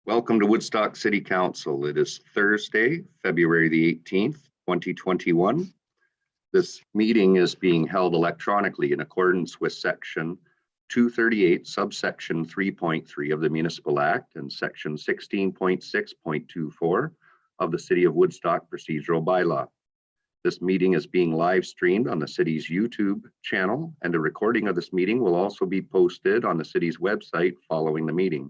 Welcome to Woodstock City Council. It is Thursday, February the 18th, 2021. This meeting is being held electronically in accordance with Section 238, subsection 3.3 of the Municipal Act and Section 16.6.24 of the City of Woodstock Procedural Bylaw. This meeting is being live streamed on the city's YouTube channel, and a recording of this meeting will also be posted on the city's website following the meeting.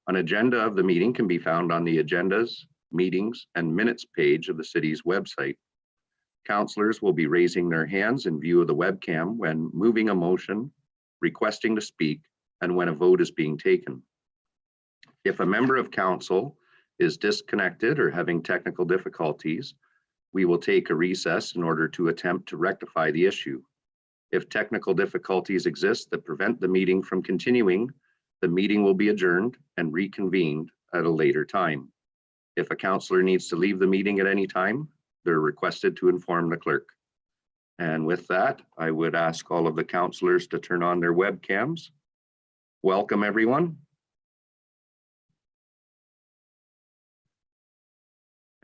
An agenda of the meeting can be found on the agendas, meetings, and minutes page of the city's website. Councillors will be raising their hands in view of the webcam when moving a motion, requesting to speak, and when a vote is being taken. If a member of council is disconnected or having technical difficulties, we will take a recess in order to attempt to rectify the issue. If technical difficulties exist that prevent the meeting from continuing, the meeting will be adjourned and reconvened at a later time. If a councillor needs to leave the meeting at any time, they're requested to inform the clerk. And with that, I would ask all of the councillors to turn on their webcams. Welcome, everyone.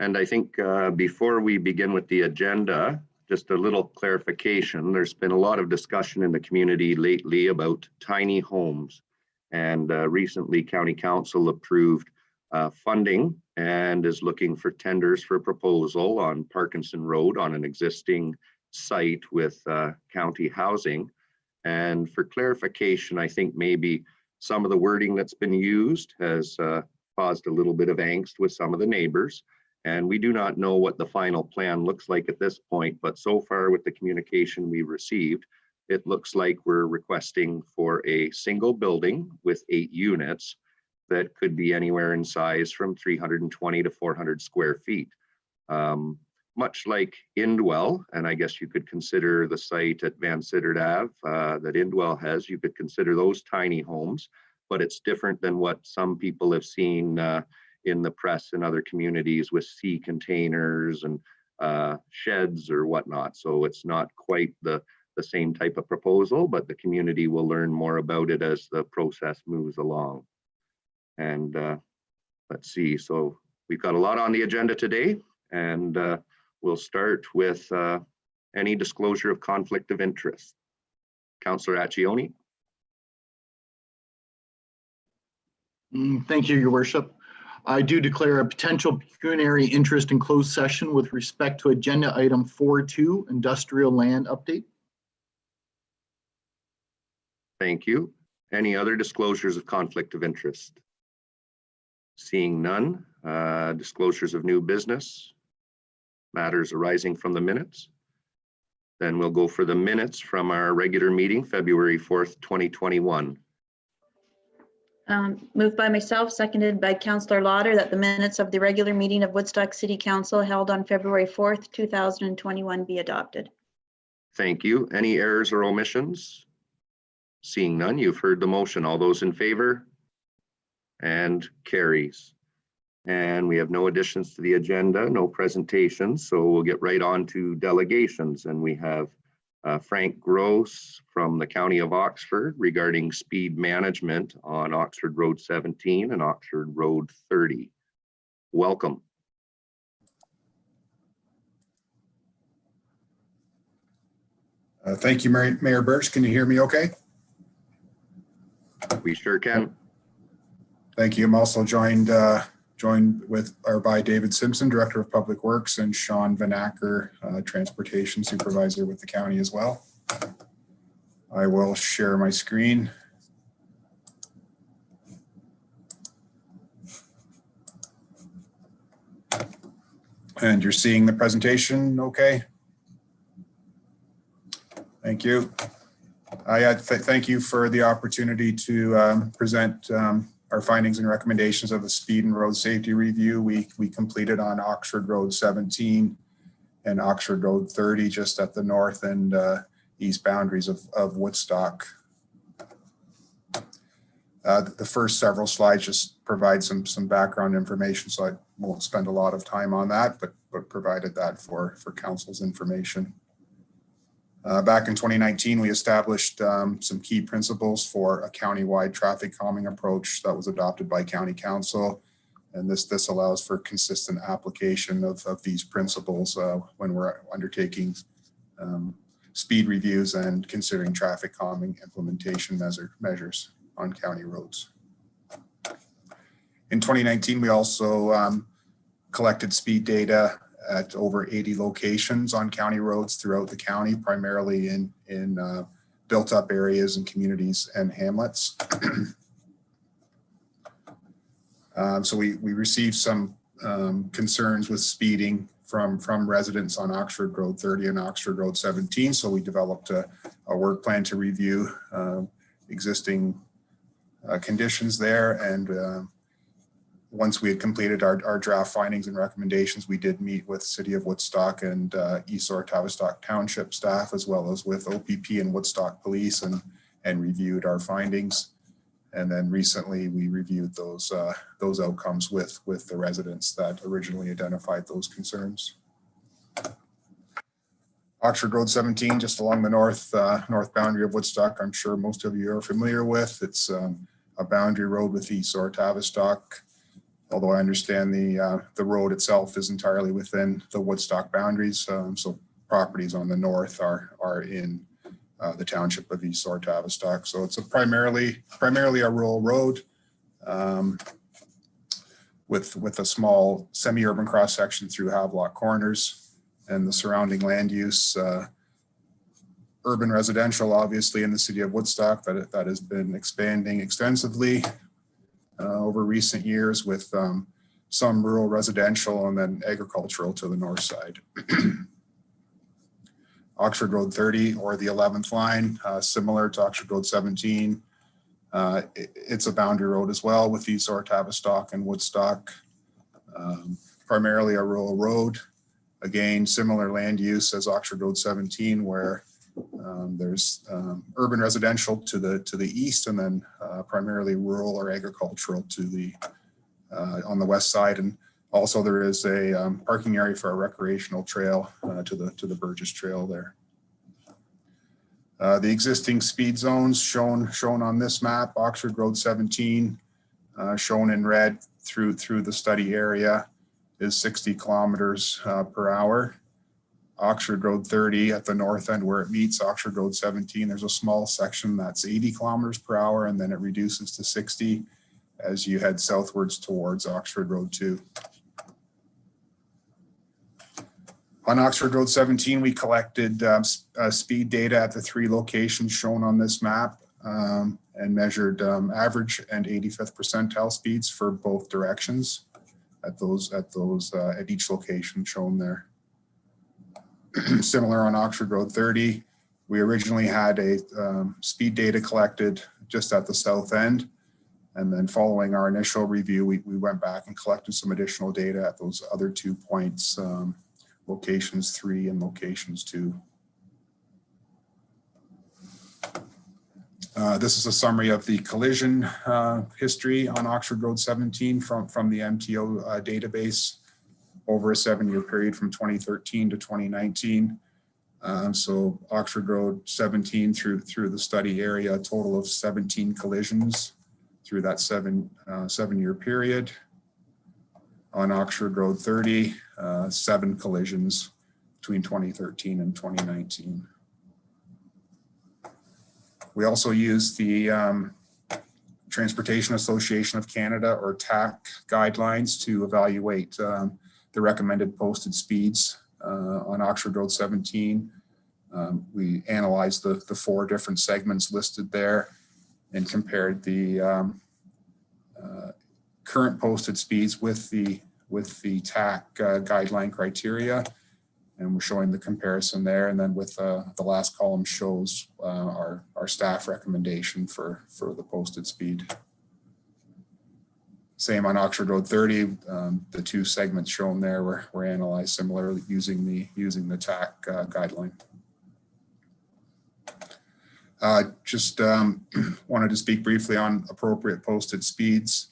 And I think before we begin with the agenda, just a little clarification. There's been a lot of discussion in the community lately about tiny homes. And recently, County Council approved funding and is looking for tenders for proposal on Parkinson Road on an existing site with county housing. And for clarification, I think maybe some of the wording that's been used has caused a little bit of angst with some of the neighbors. And we do not know what the final plan looks like at this point, but so far with the communication we received, it looks like we're requesting for a single building with 8 units that could be anywhere in size from 320 to 400 square feet. Much like Indwell, and I guess you could consider the site at Van Sittert Ave that Indwell has, you could consider those tiny homes, but it's different than what some people have seen in the press in other communities with sea containers and sheds or whatnot. So it's not quite the same type of proposal, but the community will learn more about it as the process moves along. And let's see, so we've got a lot on the agenda today, and we'll start with any disclosure of conflict of interest. Councillor Accioni. Thank you, Your Worship. I do declare a potential pecuniary interest in closed session with respect to agenda item 4.2, industrial land update. Thank you. Any other disclosures of conflict of interest? Seeing none, disclosures of new business, matters arising from the minutes. Then we'll go for the minutes from our regular meeting, February 4th, 2021. Moved by myself, seconded by Councillor Lauder, that the minutes of the regular meeting of Woodstock City Council held on February 4th, 2021 be adopted. Thank you. Any errors or omissions? Seeing none, you've heard the motion. All those in favor? And carries. And we have no additions to the agenda, no presentations, so we'll get right on to delegations. And we have Frank Gross from the County of Oxford regarding speed management on Oxford Road 17 and Oxford Road 30. Welcome. Thank you, Mayor Birch. Can you hear me okay? We sure can. Thank you. I'm also joined by David Simpson, Director of Public Works, and Sean Van Acker, Transportation Supervisor with the county as well. I will share my screen. And you're seeing the presentation okay? Thank you. Thank you for the opportunity to present our findings and recommendations of the speed and road safety review we completed on Oxford Road 17 and Oxford Road 30, just at the north and east boundaries of Woodstock. The first several slides just provide some background information, so I won't spend a lot of time on that, but provided that for council's information. Back in 2019, we established some key principles for a county-wide traffic calming approach that was adopted by County Council. And this allows for consistent application of these principles when we're undertaking speed reviews and considering traffic calming implementation measures on county roads. In 2019, we also collected speed data at over 80 locations on county roads throughout the county, primarily in built up areas and communities and hamlets. So we received some concerns with speeding from residents on Oxford Road 30 and Oxford Road 17. So we developed a work plan to review existing conditions there. And once we had completed our draft findings and recommendations, we did meet with City of Woodstock and East Tavistock Township staff, as well as with OPP and Woodstock Police, and reviewed our findings. And then recently we reviewed those outcomes with the residents that originally identified those concerns. Oxford Road 17, just along the north boundary of Woodstock, I'm sure most of you are familiar with. It's a boundary road with East Tavistock. Although I understand the road itself is entirely within the Woodstock boundaries, so properties on the north are in the township of East Tavistock. So it's primarily a rural road with a small semi-urban cross section through Havelock Corners, and the surrounding land use, urban residential, obviously in the city of Woodstock, that has been expanding extensively over recent years, with some rural residential and then agricultural to the north side. Oxford Road 30, or the 11th line, similar to Oxford Road 17. It's a boundary road as well with East Tavistock and Woodstock. Primarily a rural road. Again, similar land use as Oxford Road 17, where there's urban residential to the east, and then primarily rural or agricultural to the on the west side. And also there is a parking area for a recreational trail to the Burgess Trail there. The existing speed zones shown on this map: Oxford Road 17, shown in red through the study area, is 60 kilometers per hour. Oxford Road 30 at the north end, where it meets Oxford Road 17, there's a small section that's 80 kilometers per hour, and then it reduces to 60 as you head southwards towards Oxford Road 2. On Oxford Road 17, we collected speed data at the 3 locations shown on this map, and measured average and 85th percentile speeds for both directions at each location shown there. Similar on Oxford Road 30, we originally had a speed data collected just at the south end, and then following our initial review, we went back and collected some additional data at those other 2 points, locations 3 and locations 2. This is a summary of the collision history on Oxford Road 17 from the MTO database over a 7-year period from 2013 to 2019. So Oxford Road 17 through the study area, a total of 17 collisions through that 7-year period. On Oxford Road 30, 7 collisions between 2013 and 2019. We also use the Transportation Association of Canada, or TAC, guidelines to evaluate the recommended posted speeds on Oxford Road 17. We analyzed the 4 different segments listed there and compared the current posted speeds with the TAC guideline criteria, and we're showing the comparison there. And then with the last column shows our staff recommendation for the posted speed. Same on Oxford Road 30, the 2 segments shown there were analyzed similarly using the TAC guideline. Just wanted to speak briefly on appropriate posted speeds.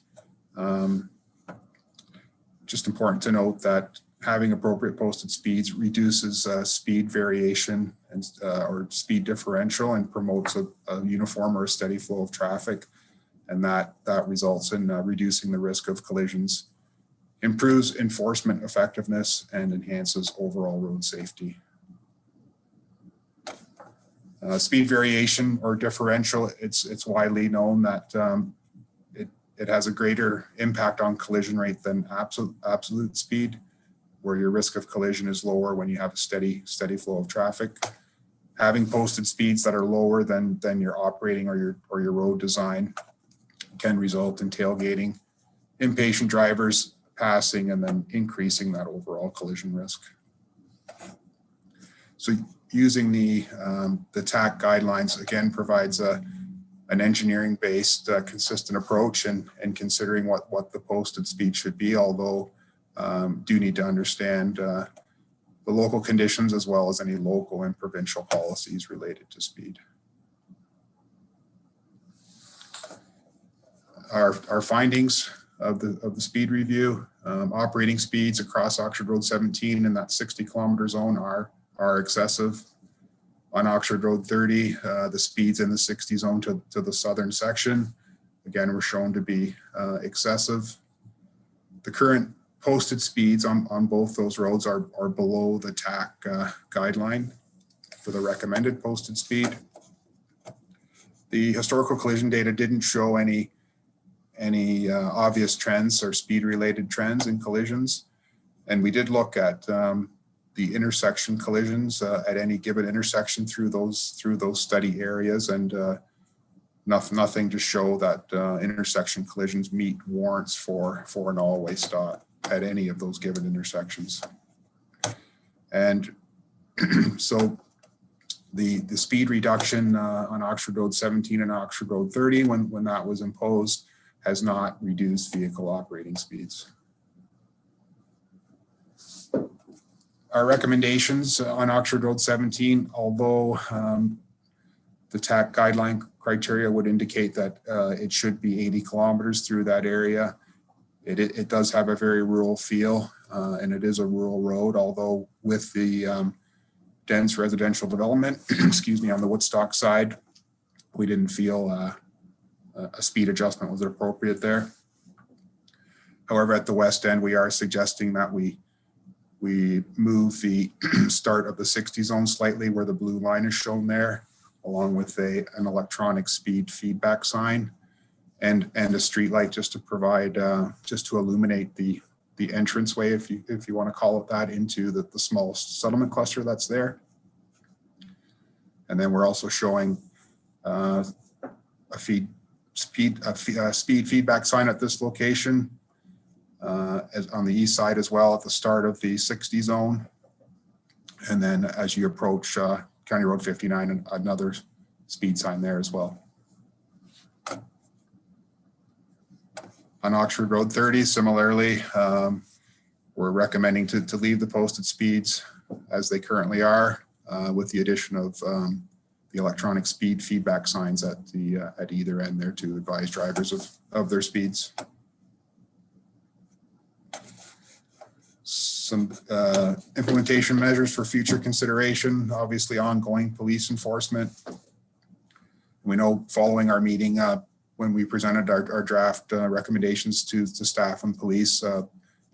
Just important to note that having appropriate posted speeds reduces speed variation and or speed differential and promotes a uniform or a steady flow of traffic. And that results in reducing the risk of collisions, improves enforcement effectiveness, and enhances overall road safety. Speed variation or differential, it's widely known that it has a greater impact on collision rate than absolute speed, where your risk of collision is lower when you have a steady flow of traffic. Having posted speeds that are lower than your operating or your road design can result in tailgating, impatient drivers passing, and then increasing that overall collision risk. So using the TAC guidelines again provides an engineering-based consistent approach and considering what the posted speed should be, although do need to understand the local conditions as well as any local and provincial policies related to speed. Our findings of the speed review, operating speeds across Oxford Road 17 in that 60 kilometer zone are excessive. On Oxford Road 30, the speeds in the 60 zone to the southern section, again, were shown to be excessive. The current posted speeds on both those roads are below the TAC guideline for the recommended posted speed. The historical collision data didn't show any obvious trends or speed related trends in collisions. And we did look at the intersection collisions at any given intersection through those study areas, and nothing to show that intersection collisions meet warrants for an all-way stop at any of those given intersections. And so the speed reduction on Oxford Road 17 and Oxford Road 30 when that was imposed has not reduced vehicle operating speeds. Our recommendations on Oxford Road 17, although the TAC guideline criteria would indicate that it should be 80 kilometers through that area, it does have a very rural feel, and it is a rural road, although with the dense residential development, excuse me, on the Woodstock side, we didn't feel a speed adjustment was appropriate there. However, at the west end, we are suggesting that we move the start of the 60 zone slightly where the blue line is shown there, along with an electronic speed feedback sign and a street light just to provide, just to illuminate the entranceway, if you want to call it that, into the small settlement cluster that's there. And then we're also showing a speed feedback sign at this location, as on the east side as well at the start of the 60 zone. And then as you approach County Road 59, another speed sign there as well. On Oxford Road 30, similarly, we're recommending to leave the posted speeds as they currently are, with the addition of the electronic speed feedback signs at either end there to advise drivers of their speeds. Some implementation measures for future consideration, obviously ongoing police enforcement. We know following our meeting, when we presented our draft recommendations to staff and police,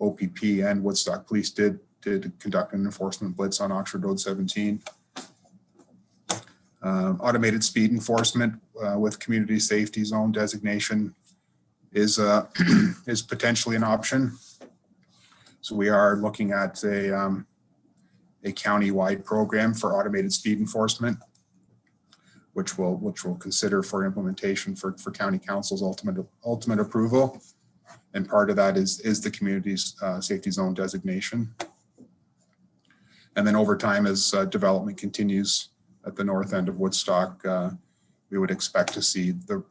OPP and Woodstock Police did conduct an enforcement blitz on Oxford Road 17. Automated speed enforcement with community safety zone designation is potentially an option. So we are looking at a county-wide program for automated speed enforcement, which we'll consider for implementation for County Council's ultimate approval. And part of that is the community's safety zone designation. And then over time, as development continues at the north end of Woodstock, we would expect to see the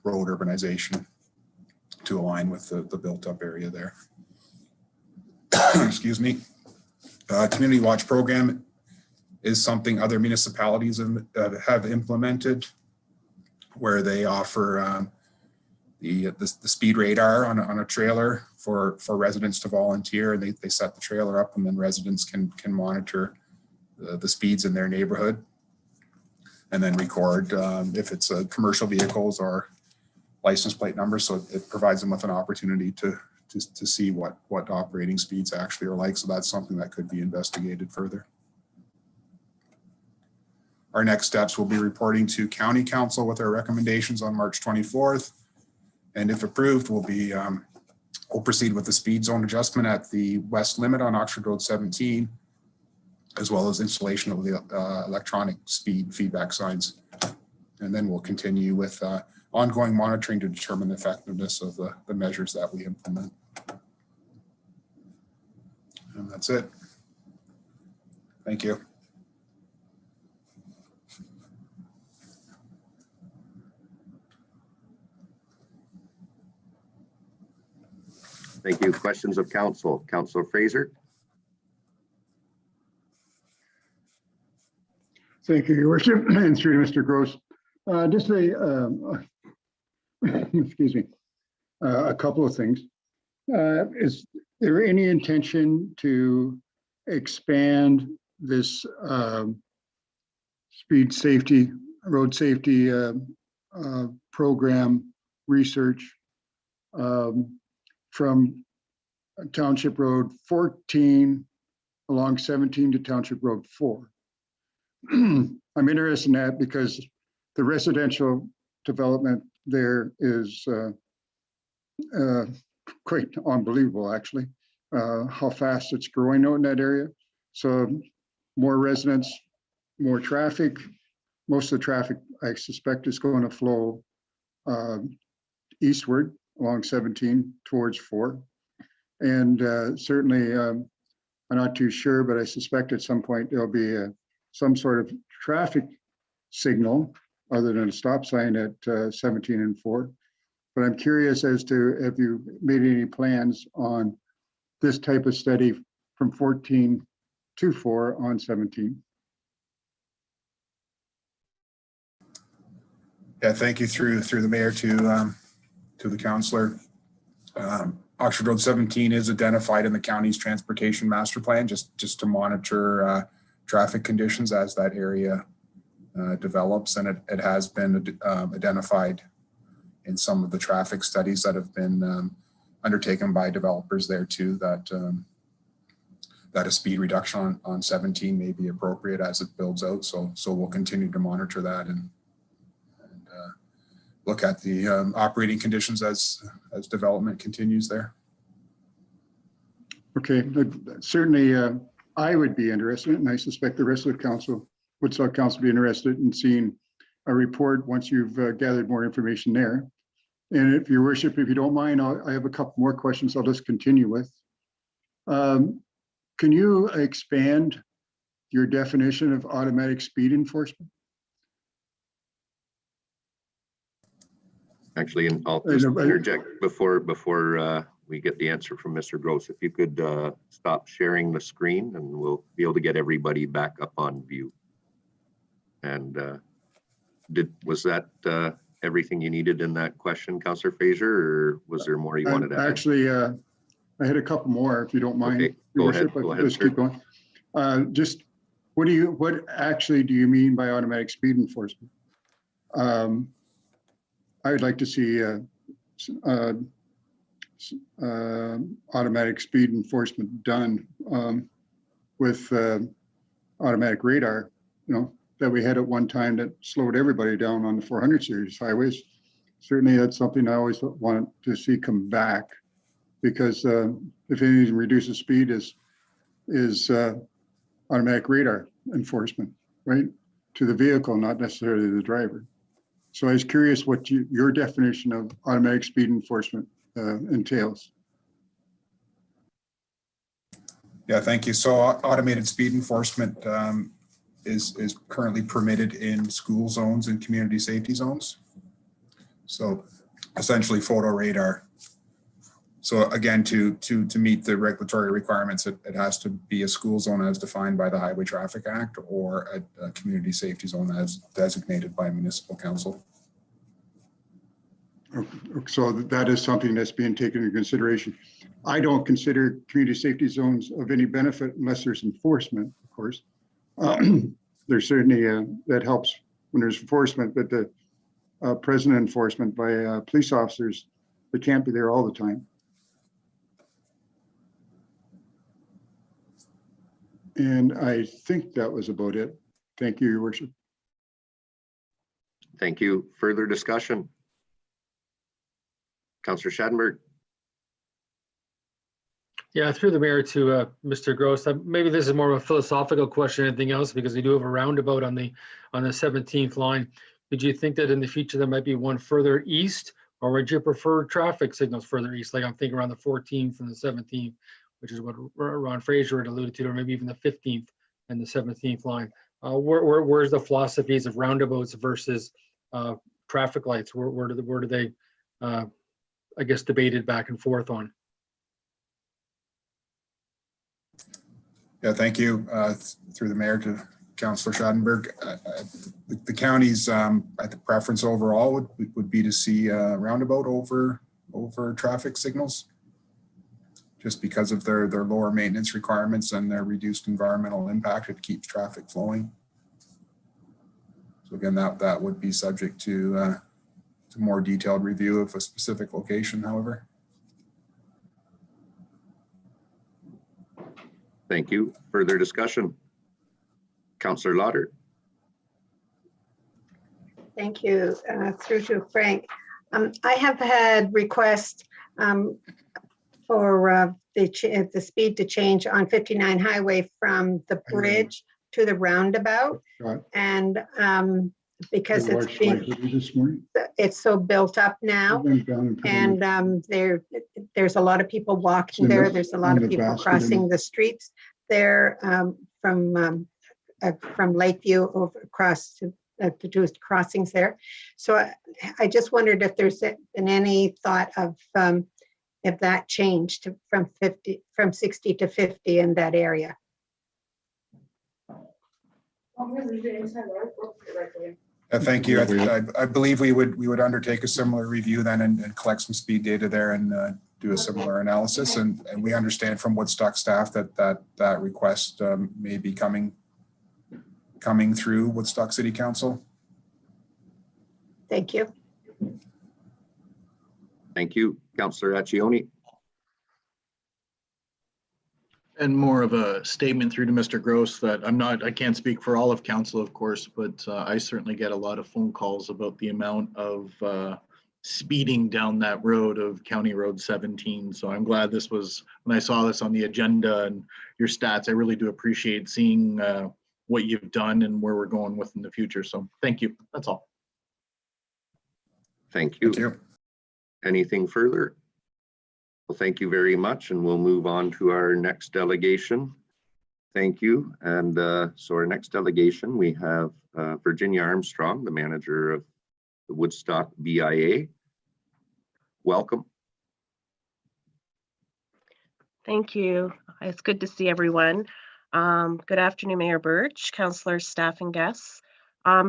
road urbanization to align with the built-up area there. Excuse me. Community Watch program is something other municipalities have implemented, where they offer the speed radar on a trailer for residents to volunteer. They set the trailer up, and then residents can monitor the speeds in their neighborhood, and then record if it's commercial vehicles or license plate numbers. So it provides them with an opportunity to see what operating speeds actually are like. So that's something that could be investigated further. Our next steps will be reporting to County Council with our recommendations on March 24th. And if approved, we'll proceed with the speed zone adjustment at the west limit on Oxford Road 17, as well as installation of the electronic speed feedback signs. And then we'll continue with ongoing monitoring to determine the effectiveness of the measures that we implement. And that's it. Thank you. Thank you. Questions of council. Councillor Fraser. Thank you, Your Worship, and through to Mr. Gross. Just excuse me, a couple of things. Is there any intention to expand this speed safety, road safety program research from Township Road 14 along 17 to Township Road 4? I'm interested in that because the residential development there is quite unbelievable, actually, how fast it's growing out in that area. So more residents, more traffic. Most of the traffic, I suspect, is going to flow eastward along 17 towards 4. And certainly, I'm not too sure, but I suspect at some point there'll be some sort of traffic signal other than a stop sign at 17 and 4. But I'm curious as to, have you made any plans on this type of study from 14 to 4 on 17? Yeah, thank you through the mayor to the councillor. Oxford Road 17 is identified in the county's transportation master plan just to monitor traffic conditions as that area develops, and it has been identified in some of the traffic studies that have been undertaken by developers there too, that a speed reduction on 17 may be appropriate as it builds out. So we'll continue to monitor that and look at the operating conditions as development continues there. Okay, certainly I would be interested, and I suspect the rest of the council, Woodstock Council, be interested in seeing a report once you've gathered more information there. And if your worship, if you don't mind, I have a couple more questions I'll just continue with. Can you expand your definition of automatic speed enforcement? Actually, and I'll just interject before we get the answer from Mr. Gross. If you could stop sharing the screen, and we'll be able to get everybody back up on view. And was that everything you needed in that question, Councillor Fraser, or was there more you wanted to add? Actually, I had a couple more, if you don't mind. Okay, go ahead. Let's keep going. Just what actually do you mean by automatic speed enforcement? I would like to see automatic speed enforcement done with automatic radar, that we had at one time that slowed everybody down on the 400 series highways. Certainly that's something I always want to see come back, because if anything reduces speed is automatic radar enforcement, right? To the vehicle, not necessarily the driver. So I was curious what your definition of automatic speed enforcement entails. Yeah, thank you. So automated speed enforcement is currently permitted in school zones and community safety zones. So essentially photo radar. So again, to meet the regulatory requirements, it has to be a school zone as defined by the Highway Traffic Act, or a community safety zone as designated by municipal council. So that is something that's being taken into consideration. I don't consider community safety zones of any benefit unless there's enforcement, of course. There's certainly, that helps when there's enforcement, but the present enforcement by police officers, they can't be there all the time. And I think that was about it. Thank you, Your Worship. Thank you. Further discussion? Councillor Schadenberg. Yeah, through the mayor to Mr. Gross. Maybe this is more of a philosophical question than anything else, because we do have a roundabout on the 17th line. Did you think that in the future there might be one further east, or would you prefer traffic signals further east? Like I'm thinking around the 14th and the 17th, which is what Ron Fraser had alluded to, or maybe even the 15th and the 17th line. Where's the philosophies of roundabouts versus traffic lights? Where do they, I guess, debated back and forth on? Yeah, thank you. Through the mayor to Councillor Schadenberg. The county's preference overall would be to see a roundabout over traffic signals, just because of their lower maintenance requirements and their reduced environmental impact. It keeps traffic flowing. So again, that would be subject to more detailed review of a specific location, however. Thank you. Further discussion? Councillor Lauder. Thank you. Through to Frank. I have had requests for the speed to change on 59 highway from the bridge to the roundabout. Right. And because it's so built up now, and there's a lot of people walking there. There's a lot of people crossing the streets there from Lakeview over across to do crossings there. So I just wondered if there's been any thought of if that changed from 60 to 50 in that area. Thank you. I believe we would undertake a similar review then and collect some speed data there and do a similar analysis. And we understand from Woodstock staff that request may be coming through Woodstock City Council. Thank you. Thank you. Councillor Accioni. And more of a statement through to Mr. Gross that I can't speak for all of council, of course, but I certainly get a lot of phone calls about the amount of speeding down that road of County Road 17. So I'm glad this was, when I saw this on the agenda and your stats, I really do appreciate seeing what you've done and where we're going with in the future. So thank you. That's all. Thank you. Thank you. Anything further? Well, thank you very much, and we'll move on to our next delegation. Thank you. And so our next delegation, we have Virginia Armstrong, the manager of the Woodstock BIA. Welcome. Thank you. It's good to see everyone. Good afternoon, Mayor Birch, councillors, staff, and guests.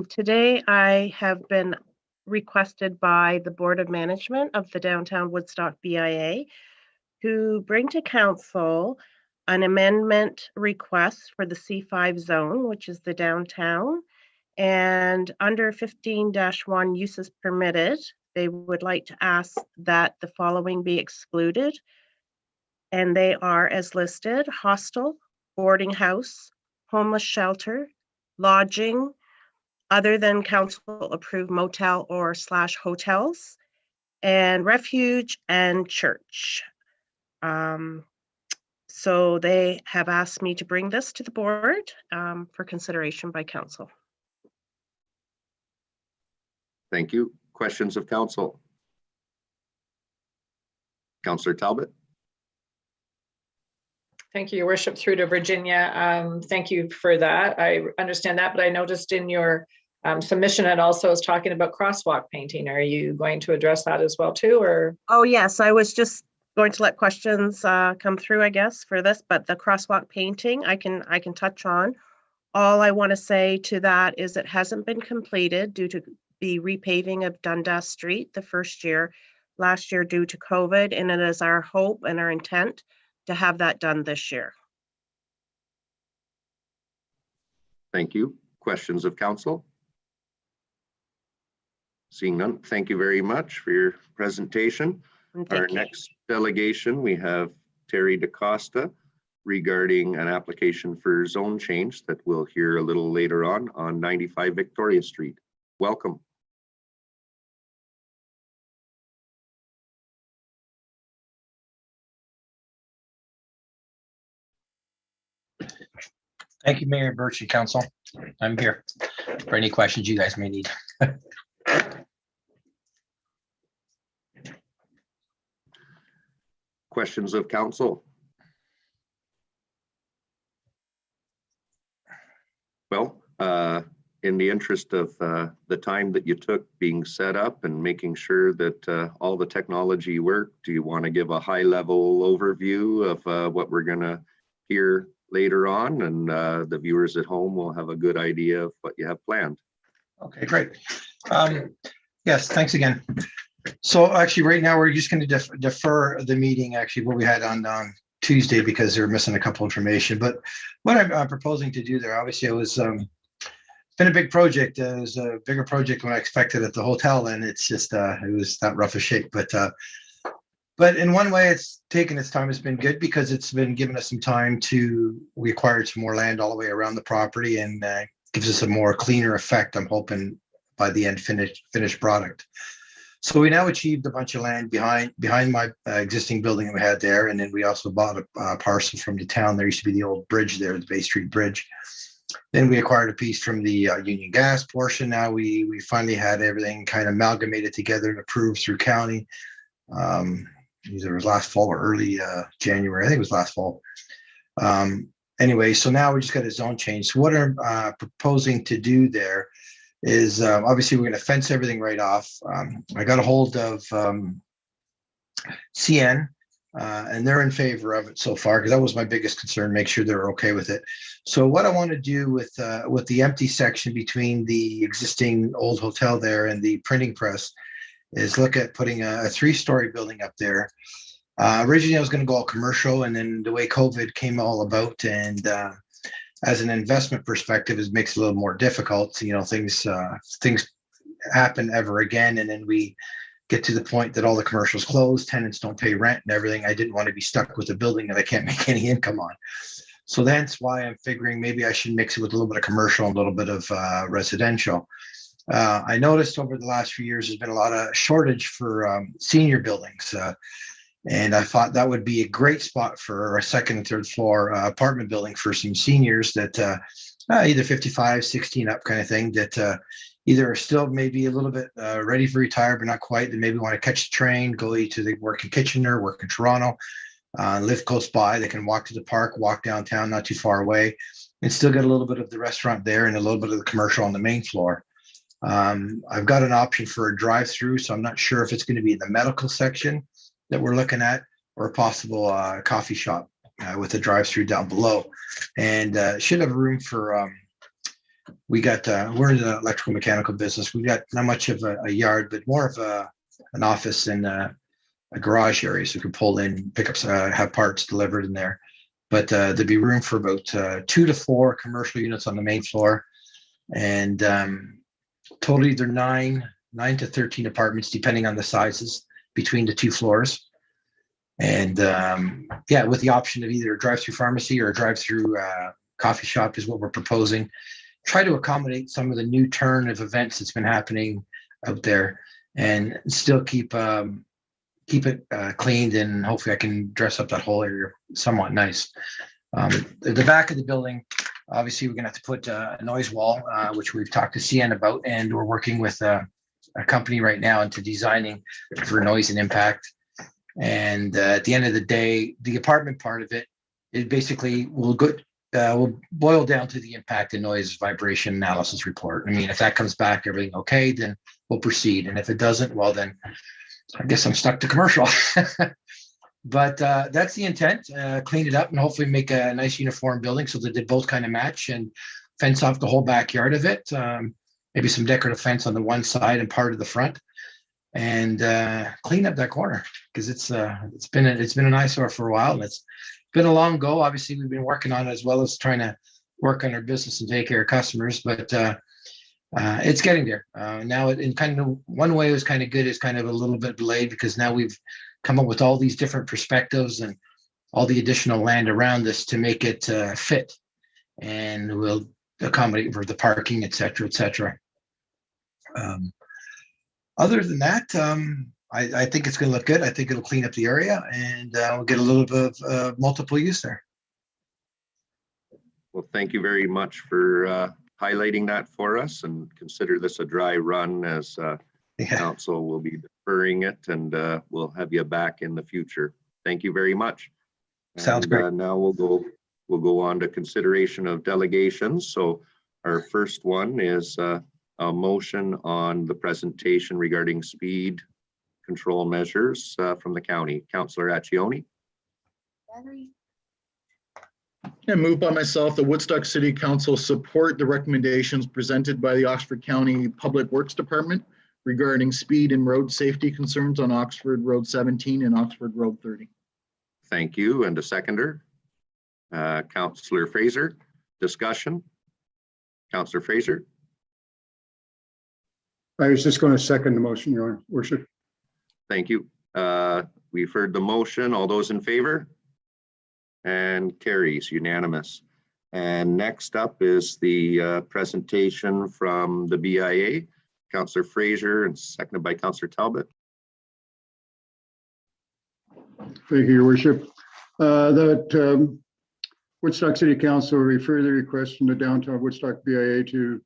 Today I have been requested by the Board of Management of the Downtown Woodstock BIA to bring to council an amendment request for the C5 zone, which is the downtown. And under 15-1 uses permitted, they would like to ask that the following be excluded. And they are as listed: hostel, boarding house, homeless shelter, lodging, other than council approved motel or / hotels, and refuge and church. So they have asked me to bring this to the board for consideration by council. Thank you. Questions of council? Councillor Talbot. Thank you, Your Worship. Through to Virginia. Thank you for that. I understand that, but I noticed in your submission it also is talking about crosswalk painting. Are you going to address that as well too, or? Oh yes, I was just going to let questions come through, I guess, for this, but the crosswalk painting I can touch on. All I want to say to that is it hasn't been completed due to the repaving of Dundas Street the first year, last year due to COVID, and it is our hope and our intent to have that done this year. Thank you. Questions of council? Seeing none, thank you very much for your presentation. And Our thank you. next delegation, we have Terry DaCosta regarding an application for zone change that we'll hear a little later on 95 Victoria Street. Welcome. Thank you, Mayor Birch and Council. I'm here for any questions you guys may need. Questions of council? Well, in the interest of the time that you took being set up and making sure that all the technology worked, do you want to give a high-level overview of what we're going to hear later on, and the viewers at home will have a good idea of what you have planned? Okay, great. Yes, thanks again. So actually, right now, we're just going to defer the meeting, actually, what we had on Tuesday, because they're missing a couple information. But what I'm proposing to do there, obviously, it was been a big project. It was a bigger project than I expected at the hotel, and it's just it was that rough a shape. But in one way, it's taken its time. It's been good because it's been giving us some time to, we acquired some more land all the way around the property, and gives us a more cleaner effect, I'm hoping, by the end finished product. So we now achieved a bunch of land behind my existing building that we had there, and then we also bought a parcel from the town. There used to be the old bridge there, the Bay Street Bridge. Then we acquired a piece from the Union Gas portion. Now we finally had everything kind of amalgamated together and approved through county. Either it was last fall or early January. I think it was last fall. Anyway, so now we just got a zone change. So what I'm proposing to do there is obviously we're going to fence everything right off. I got a hold of CN, and they're in favor of it so far, because that was my biggest concern, make sure they're okay with it. So what I want to do with the empty section between the existing old hotel there and the printing press is look at putting a 3-story building up there. Originally, I was going to go all commercial, and then the way COVID came all about, and as an investment perspective, it makes it a little more difficult. You know, things happen ever again, and then we get to the point that all the commercials close, tenants don't pay rent and everything. I didn't want to be stuck with a building that I can't make any income on. So that's why I'm figuring maybe I should mix it with a little bit of commercial and a little bit of residential. I noticed over the last few years, there's been a lot of shortage for senior buildings. And I thought that would be a great spot for a second and third floor apartment building for some seniors that either 55, 16 up kind of thing, that either are still maybe a little bit ready for retire, but not quite. They maybe want to catch the train, go to the work in Kitchener, work in Toronto, live close by. They can walk to the park, walk downtown, not too far away, and still get a little bit of the restaurant there and a little bit of the commercial on the main floor. I've got an option for a drive-through, so I'm not sure if it's going to be in the medical section that we're looking at, or a possible coffee shop with a drive-through down below. And should have room for, we're in the electrical mechanical business. We've got not much of a yard, but more of an office and a garage area, so we can pull in, pick up, have parts delivered in there. But there'd be room for about 2 to 4 commercial units on the main floor, and total either 9 to 13 apartments, depending on the sizes, between the 2 floors. And yeah, with the option of either a drive-through pharmacy or a drive-through coffee shop is what we're proposing. Try to accommodate some of the new turn of events that's been happening out there, and still keep it cleaned, and hopefully I can dress up that whole area somewhat nice. The back of the building, obviously we're gonna have to put a noise wall, which we've talked to CN about, and we're working with a company right now into designing for noise and impact. And at the end of the day, the apartment part of it basically will boil down to the impact and noise vibration analysis report. I mean, if that comes back everything okay, then we'll proceed. And if it doesn't, well, then I guess I'm stuck to commercial. But that's the intent, clean it up and hopefully make a nice uniform building so that they both kind of match, and fence off the whole backyard of it. Maybe some decorative fence on the one side and part of the front, and clean up that corner, because it's been an eyesore for a while, and it's been a long go. Obviously, we've been working on it, as well as trying to work on our business and take care of customers, but it's getting there. Now in kind of one way it was kind of good, it's kind of a little bit delayed because now we've come up with all these different perspectives and all the additional land around this to make it fit, and we'll accommodate for the parking, et cetera, et cetera. Other than that, I think it's going to look good. I think it'll clean up the area, and we'll get a little bit of multiple use there. Well, thank you very much for highlighting that for us, and consider this a dry run, as Council will be deferring it, and we'll have you back in the future. Thank you very much. Sounds great. Now we'll go on to consideration of delegations. So our first one is a motion on the presentation regarding speed control measures from the county. Councillor Accioni. And moved by myself, the Woodstock City Council support the recommendations presented by the Oxford County Public Works Department regarding speed and road safety concerns on Oxford Road 17 and Oxford Road 30. Thank you. And a seconder, Councillor Fraser. Discussion. Councillor Fraser. I was just going to second the motion, Your Worship. Thank you. We've heard the motion. All those in favor? And carries unanimous. And next up is the presentation from the BIA. Councillor Fraser, and seconded by Councillor Talbot. Thank you, Your Worship. That Woodstock City Council refer the request from the downtown Woodstock BIA to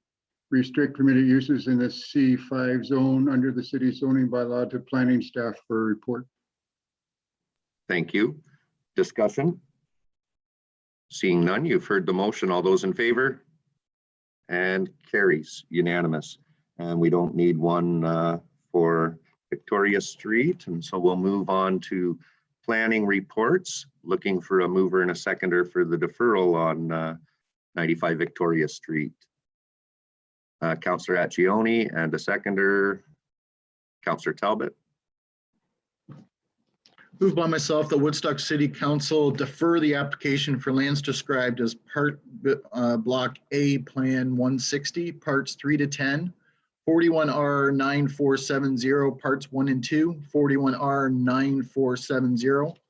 restrict permitted uses in the C5 zone under the city zoning bylaw to planning staff for a report. Thank you. Discussion? Seeing none, you've heard the motion. All those in favor? And carries unanimous. And we don't need one for Victoria Street. And so we'll move on to planning reports, looking for a mover and a seconder for the deferral on 95 Victoria Street. Councillor Accioni, and a seconder, Councillor Talbot. Moved by myself, the Woodstock City Council defer the application for lands described as part block A plan 160, parts 3 to 10, 41R 9470, parts 1 and 2, 41R 9470,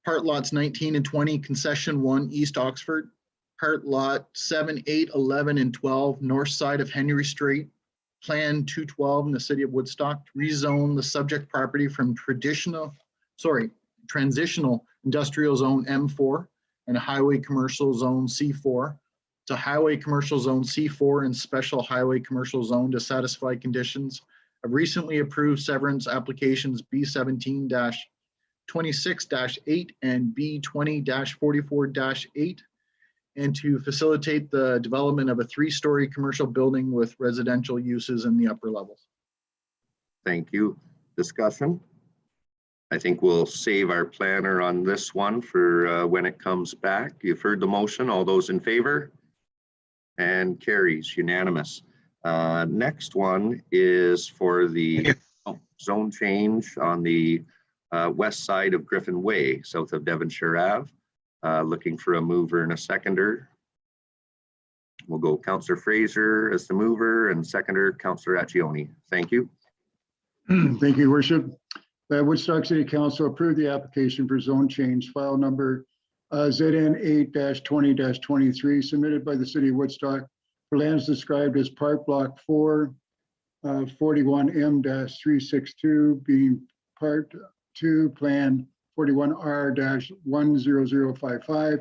part lots 19 and 20, concession 1, East Oxford, part lot 7, 8, 11, and 12, north side of Henry Street, Plan 212 in the city of Woodstock, rezone the subject property from transitional industrial zone M4 and highway commercial zone C4 to highway commercial zone C4 and special highway commercial zone to satisfy conditions of recently approved severance applications B17-26-8 and B20-44-8, and to facilitate the development of a 3-story commercial building with residential uses in the upper levels. Thank you. Discussion? I think we'll save our planner on this one for when it comes back. You've heard the motion. All those in favor? And carries unanimous. Next one is for the zone change on the west side of Griffin Way, south of Devonshire Ave. Looking for a mover and a seconder. We'll go Councillor Fraser as the mover and seconder, Councillor Accioni. Thank you. Thank you, Worship. Woodstock City Council approved the application for zone change, file number ZN 8-20-23, submitted by the City of Woodstock for lands described as Part Block 4, 41M-362, being Part 2, Plan 41R-10055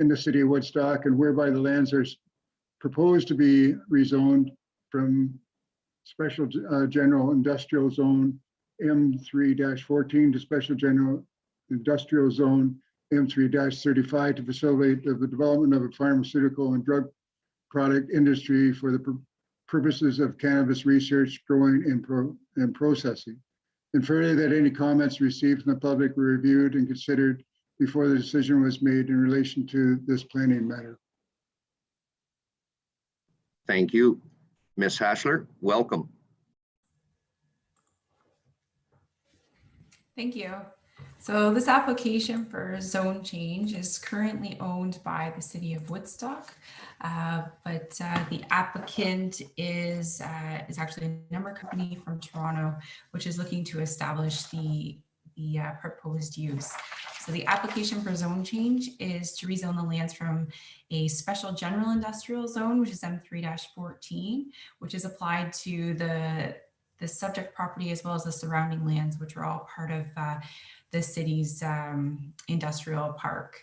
in the City of Woodstock, and whereby the lands are proposed to be rezoned from Special General Industrial Zone M3-14 to Special General Industrial Zone M3-35 to facilitate the development of a pharmaceutical and drug product industry for the purposes of cannabis research, growing, and processing. And further, that any comments received from the public were reviewed and considered before the decision was made in relation to this planning matter. Thank you. Ms. Haschler, welcome. Thank you. So this application for zone change is currently owned by the city of Woodstock, but the applicant is actually a number company from Toronto, which is looking to establish the proposed use. So the application for zone change is to rezone the lands from a special general industrial zone, which is M3-14, which is applied to the subject property as well as the surrounding lands, which are all part of the city's industrial park.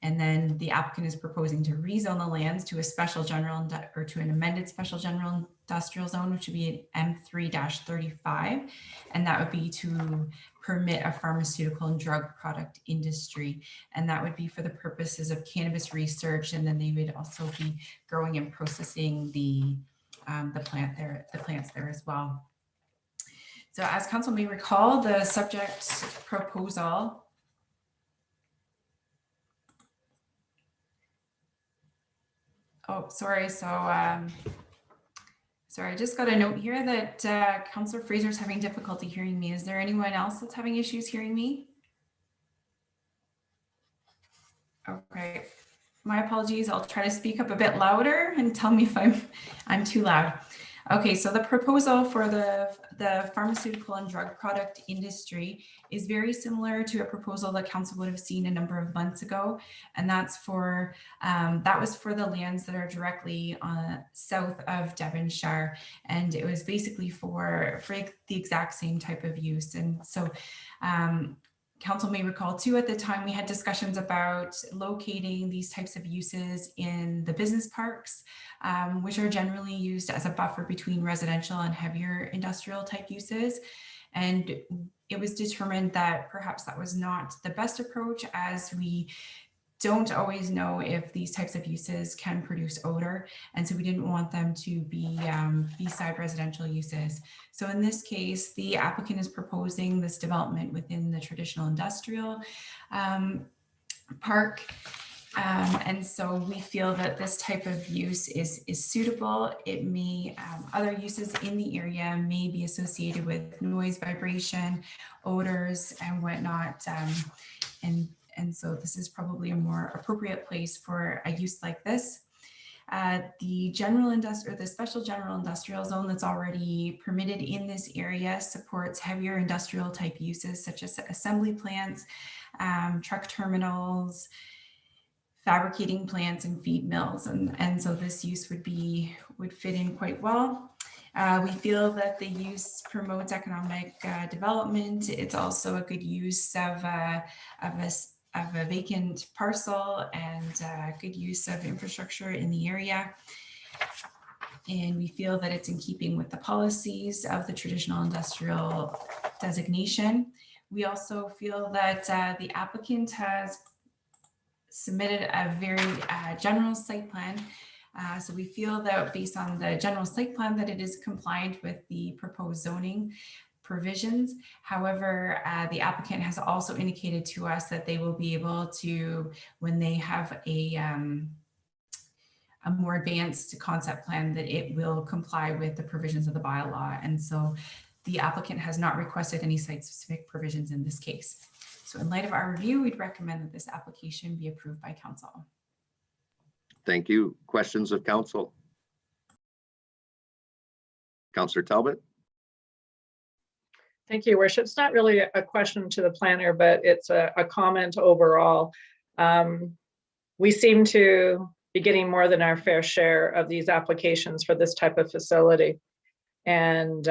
And then the applicant is proposing to rezone the lands to a special general or to an amended special general industrial zone, which would be an M3-35. And that would be to permit a pharmaceutical and drug product industry. And that would be for the purposes of cannabis research. And then they would also be growing and processing the plants there as well. So as council may recall, the subject proposal sorry, I just got a note here that Councillor Fraser is having difficulty hearing me. Is there anyone else that's having issues hearing me? Okay, my apologies. I'll try to speak up a bit louder and tell me if I'm too loud. Okay, so the proposal for the pharmaceutical and drug product industry is very similar to a proposal that council would have seen a number of months ago, and that's for that was for the lands that are directly south of Devonshire, and it was basically for the exact same type of use. And so council may recall too, at the time we had discussions about locating these types of uses in the business parks, which are generally used as a buffer between residential and heavier industrial type uses. And it was determined that perhaps that was not the best approach, as we don't always know if these types of uses can produce odor. And so we didn't want them to be beside residential uses. So in this case, the applicant is proposing this development within the traditional industrial park. And so we feel that this type of use is suitable. It may, other uses in the area may be associated with noise, vibration, odors, and whatnot. And so this is probably a more appropriate place for a use like this. The general industrial, the special general industrial zone that's already permitted in this area supports heavier industrial type uses such as assembly plants, truck terminals, fabricating plants, and feed mills. And so this use would fit in quite well. We feel that the use promotes economic development. It's also a good use of a vacant parcel and good use of infrastructure in the area. And we feel that it's in keeping with the policies of the traditional industrial designation. We also feel that the applicant has submitted a very general site plan. So we feel that based on the general site plan that it is compliant with the proposed zoning provisions. However, the applicant has also indicated to us that they will be able to, when they have a more advanced concept plan, that it will comply with the provisions of the bylaw. And so the applicant has not requested any site-specific provisions in this case. So in light of our review, we'd recommend that this application be approved by council. Thank you. Questions of council? Councillor Talbot? Thank you, Worship. It's not really a question to the planner, but it's a comment overall. We seem to be getting more than our fair share of these applications for this type of facility. And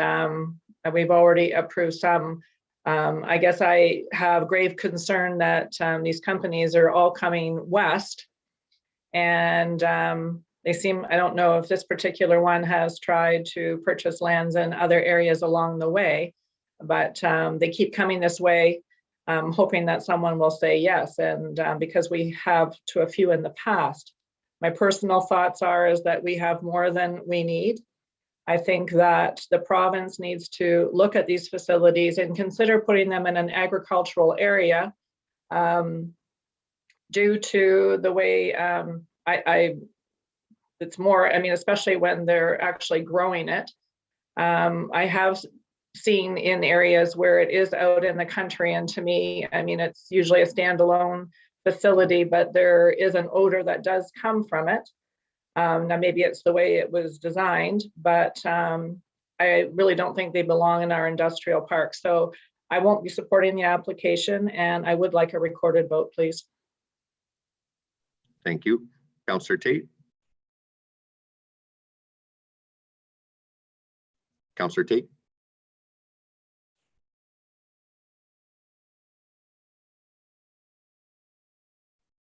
we've already approved some. I guess I have grave concern that these companies are all coming west. And they seem, I don't know if this particular one has tried to purchase lands in other areas along the way, but they keep coming this way, hoping that someone will say yes. And because we have to a few in the past, my personal thoughts is that we have more than we need. I think that the province needs to look at these facilities and consider putting them in an agricultural area due to the way it's more, I mean, especially when they're actually growing it. I have seen in areas where it is out in the country. And to me, I mean, it's usually a standalone facility, but there is an odor that does come from it. Now, maybe it's the way it was designed, but I really don't think they belong in our industrial park. So I won't be supporting the application, and I would like a recorded vote, please. Thank you. Councillor Tate. Councillor Tate.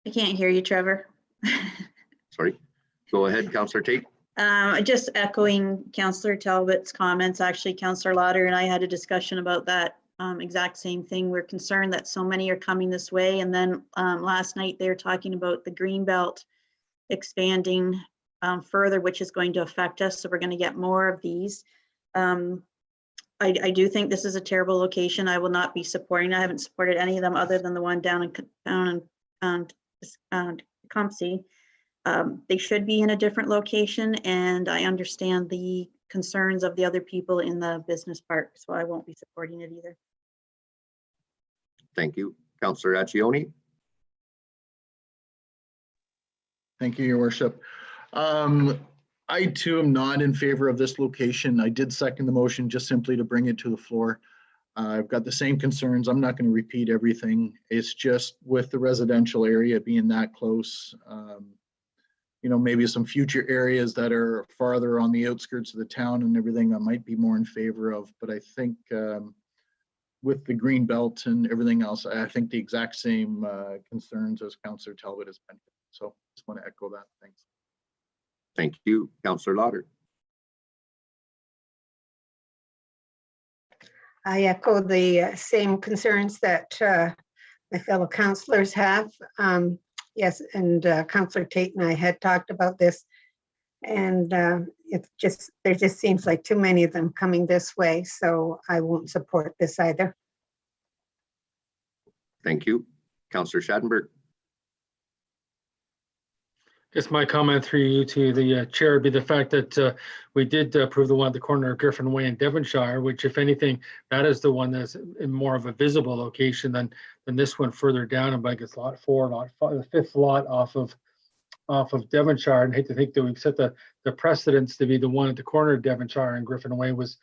I can't hear you, Trevor. Sorry. Go ahead, Councillor Tate. Just echoing Councillor Talbot's comments. Actually, Councillor Lauder and I had a discussion about that exact same thing. We're concerned that so many are coming this way. And then last night they were talking about the Greenbelt expanding further, which is going to affect us. So we're going to get more of these. I do think this is a terrible location. I will not be supporting. I haven't supported any of them other than the one down in Council. They should be in a different location, and I understand the concerns of the other people in the business park, so I won't be supporting it either. Thank you. Councillor Accioni. Thank you, Your Worship. I too am not in favor of this location. I did second the motion just simply to bring it to the floor. I've got the same concerns. I'm not going to repeat everything. It's just with the residential area being that close, you know, maybe some future areas that are farther on the outskirts of the town and everything I might be more in favor of. But I think with the green belt and everything else, I think the exact same concerns as Councillor Talbot has mentioned. So just want to echo that. Thanks. Thank you. Councillor Lauder. I echo the same concerns that my fellow councillors have. Yes, and Councillor Tate and I had talked about this, and it's just, there just seems like too many of them coming this way, so I won't support this either. Thank you. Councillor Schadenberg. Guess my comment through you to the chair would be the fact that we did approve the one at the corner of Griffin Way in Devonshire, which, if anything, that is the one that's in more of a visible location than this one further down. And I guess lot 4, lot 5, the 5th lot off of Devonshire. And I hate to think that we've set the precedence to be the one at the corner of Devonshire and Griffin Way was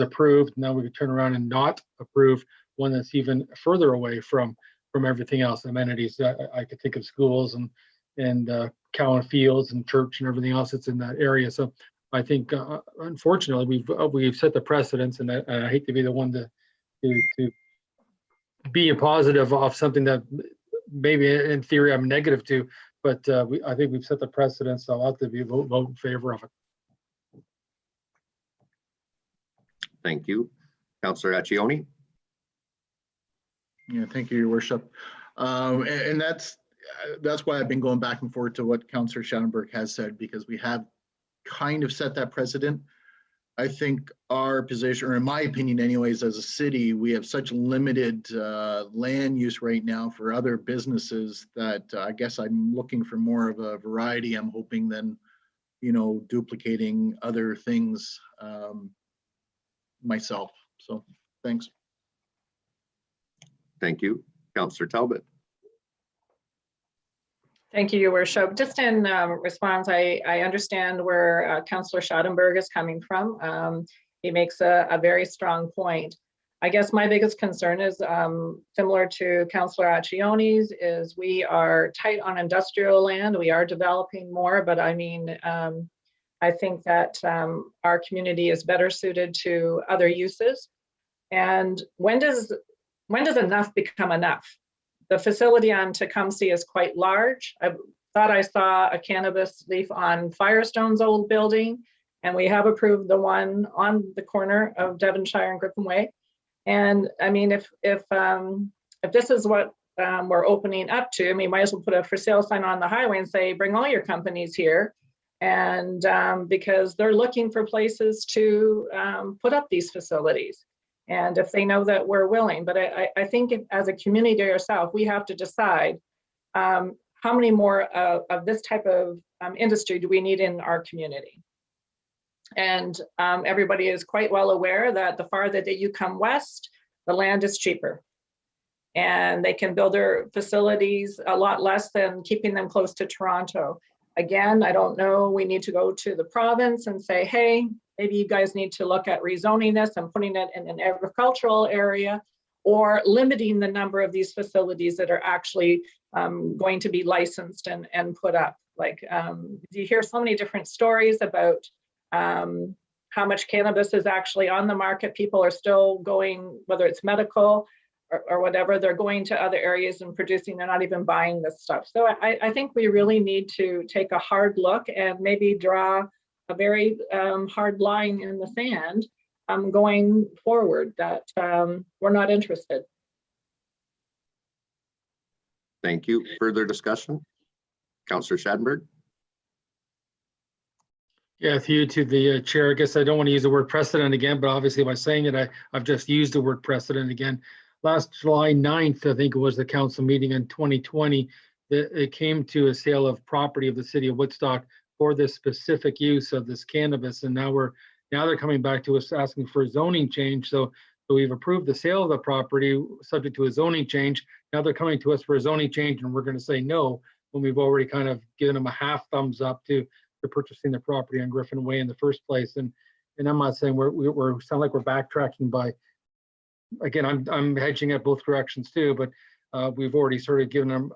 approved. Now we could turn around and not approve one that's even further away from everything else, amenities. I could think of schools and Cowan Fields and church and everything else that's in that area. So I think, unfortunately, we've set the precedence, and I hate to be the one to be a positive of something that maybe in theory I'm negative to, but I think we've set the precedence, so I'll have to be vote in favor of it. Thank you. Councillor Accioni. Yeah, thank you, Your Worship. And that's why I've been going back and forth to what Councillor Schadenberg has said, because we have kind of set that precedent. I think our position, or in my opinion anyways, as a city, we have such limited land use right now for other businesses that I guess I'm looking for more of a variety. I'm hoping than, you know, duplicating other things myself. So thanks. Thank you. Councillor Talbot. Thank you, Your Worship. Just in response, I understand where Councillor Schadenberg is coming from. He makes a very strong point. I guess my biggest concern is similar to Councillor Accioni's, is we are tight on industrial land. We are developing more, but I mean, I think that our community is better suited to other uses. And when does enough become enough? The facility on Tecumseh is quite large. I thought I saw a cannabis leaf on Firestone's old building, and we have approved the one on the corner of Devonshire and Griffin Way. And I mean, if this is what we're opening up to, I mean, might as well put a for sale sign on the highway and say, bring all your companies here. And because they're looking for places to put up these facilities. And if they know that we're willing, but I think as a community ourselves, we have to decide how many more of this type of industry do we need in our community? And everybody is quite well aware that the farther that you come west, the land is cheaper. And they can build their facilities a lot less than keeping them close to Toronto. Again, I don't know, we need to go to the province and say, hey, maybe you guys need to look at rezoning this and putting it in an agricultural area, or limiting the number of these facilities that are actually going to be licensed and put up. Like, you hear so many different stories about how much cannabis is actually on the market. People are still going, whether it's medical or whatever, they're going to other areas and producing, they're not even buying this stuff. So I think we really need to take a hard look and maybe draw a very hard line in the sand going forward, that we're not interested. Thank you. Further discussion? Councillor Schadenberg? Yeah, through to the chair. I guess I don't want to use the word precedent again, but obviously by saying it, I've just used the word precedent again. Last July 9th, I think it was the council meeting in 2020, it came to a sale of property of the city of Woodstock for the specific use of this cannabis. And now they're coming back to us asking for a zoning change. So we've approved the sale of the property subject to a zoning change. Now they're coming to us for a zoning change, and we're going to say no when we've already kind of given them a half thumbs up to purchasing the property on Griffin Way in the first place. And I'm not saying we're sound like we're backtracking by, again, I'm hedging at both directions too, but we've already sort of given them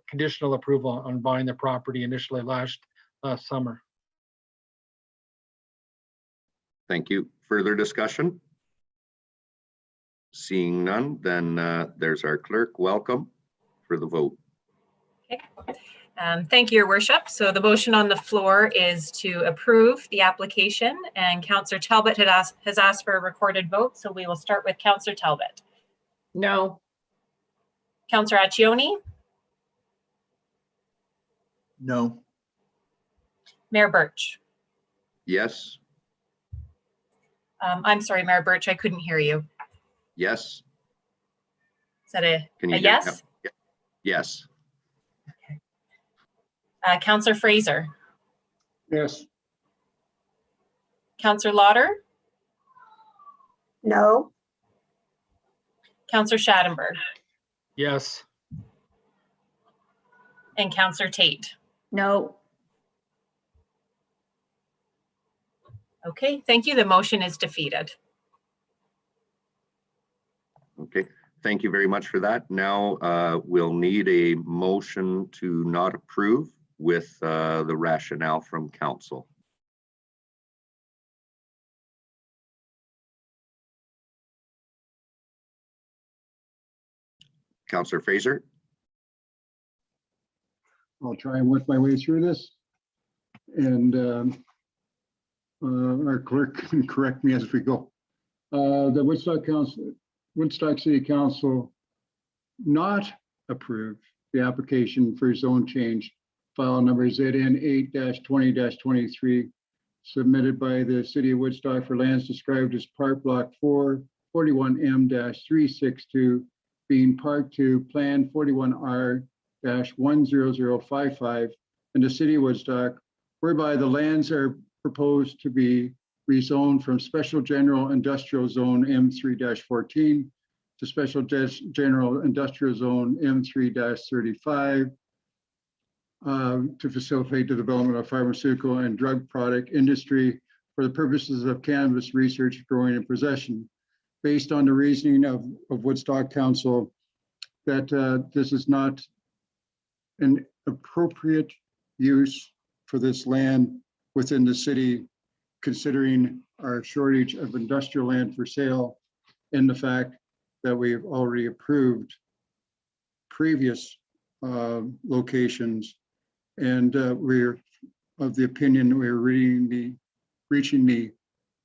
conditional approval on buying the property initially last summer. Thank you. Further discussion? Seeing none, then there's our clerk. Welcome for the vote. Okay. Thank you, Your Worship. So the motion on the floor is to approve the application, and Councillor Talbot has asked for a recorded vote. So we will start with Councillor Talbot. No. Councillor Accioni? No. Mayor Birch? Yes. I'm sorry, Mayor Birch, I couldn't hear you. Yes. Is that a Can you yes? Yeah. Yes. Councillor Fraser? Yes. Councillor Lauder? No. Councillor Schadenberg? Yes. And Councillor Tate? No. Okay, thank you. The motion is defeated. Okay. Thank you very much for that. Now we'll need a motion to not approve with the rationale from council. Councillor Fraser? I'll try and work my way through this. And our clerk can correct me as we go. The Woodstock City Council not approve the application for zone change, file number ZN 8-20-23, submitted by the City of Woodstock for lands described as Part Block 4, 41M-362, being Part 2, Plan 41R-10055, in the City of Woodstock, whereby the lands are proposed to be rezoned from Special General Industrial Zone M3-14 to Special General Industrial Zone M3-35 to facilitate the development of pharmaceutical and drug product industry for the purposes of cannabis research, growing, and possession. Based on the reasoning of Woodstock Council that this is not an appropriate use for this land within the city, considering our shortage of industrial land for sale and the fact that we've already approved previous locations. And we're of the opinion that we're reaching the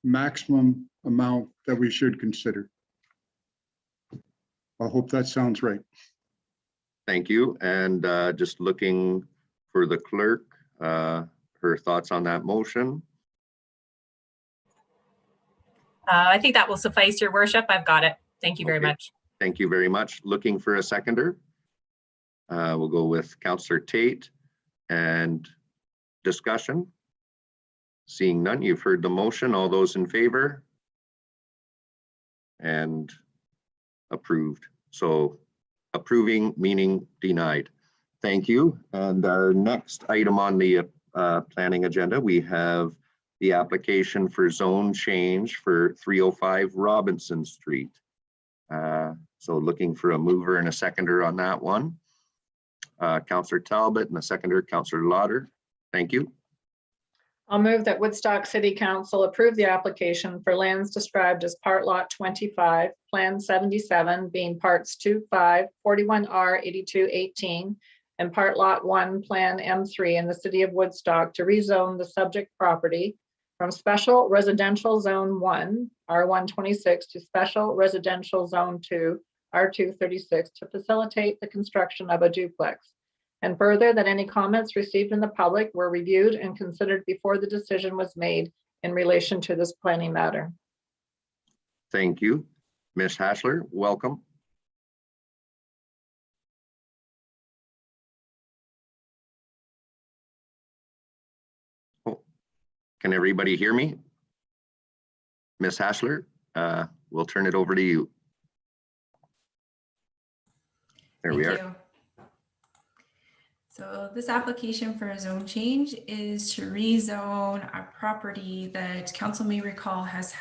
maximum amount that we should consider. I hope that sounds right. Thank you. And just looking for the clerk, her thoughts on that motion. I think that will suffice, Your Worship. I've got it. Thank you very much. Thank you very much. Looking for a seconder. We'll go with Councillor Tate and discussion. Seeing none, you've heard the motion. All those in favor? And approved. So approving meaning denied. Thank you. And our next item on the planning agenda, we have the application for zone change for 305 Robinson Street. So looking for a mover and a seconder on that one. Councillor Talbot and a seconder, Councillor Lauder. Thank you. I'll move that Woodstock City Council approve the application for lands described as Part Lot 25, Plan 77, being Parts 25, 41R 8218, and Part Lot 1, Plan M3 in the City of Woodstock to rezone the subject property from Special Residential Zone 1, R126, to Special Residential Zone 2, R236, to facilitate the construction of a duplex. And further, that any comments received in the public were reviewed and considered before the decision was made in relation to this planning matter. Thank you. Ms. Hassler, welcome. Oh, can everybody hear me? Ms. Hassler, we'll turn it over to you. There we are. Thank you. So this application for a zone change is to rezone a property that council may recall has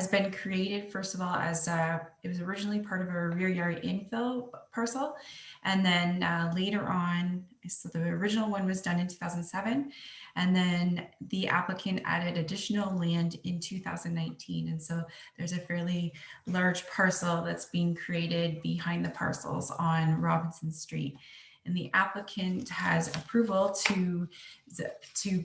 been created, first of all, as it was originally part of a rear yard infill parcel. And then later on, so the original one was done in 2007. And then the applicant added additional land in 2019. And so there's a fairly large parcel that's being created behind the parcels on Robinson Street. And the applicant has approval to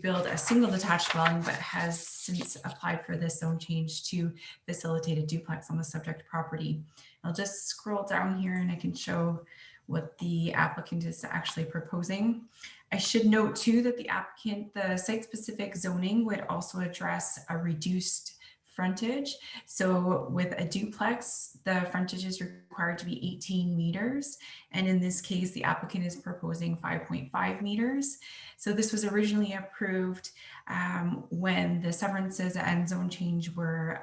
build a single detached dwelling, but has since applied for this zone change to facilitate a duplex on the subject property. I'll just scroll down here and I can show what the applicant is actually proposing. I should note too that the site-specific zoning would also address a reduced frontage. So with a duplex, the frontage is required to be 18 meters. And in this case, the applicant is proposing 5.5 meters. So this was originally approved when the severances and zone change were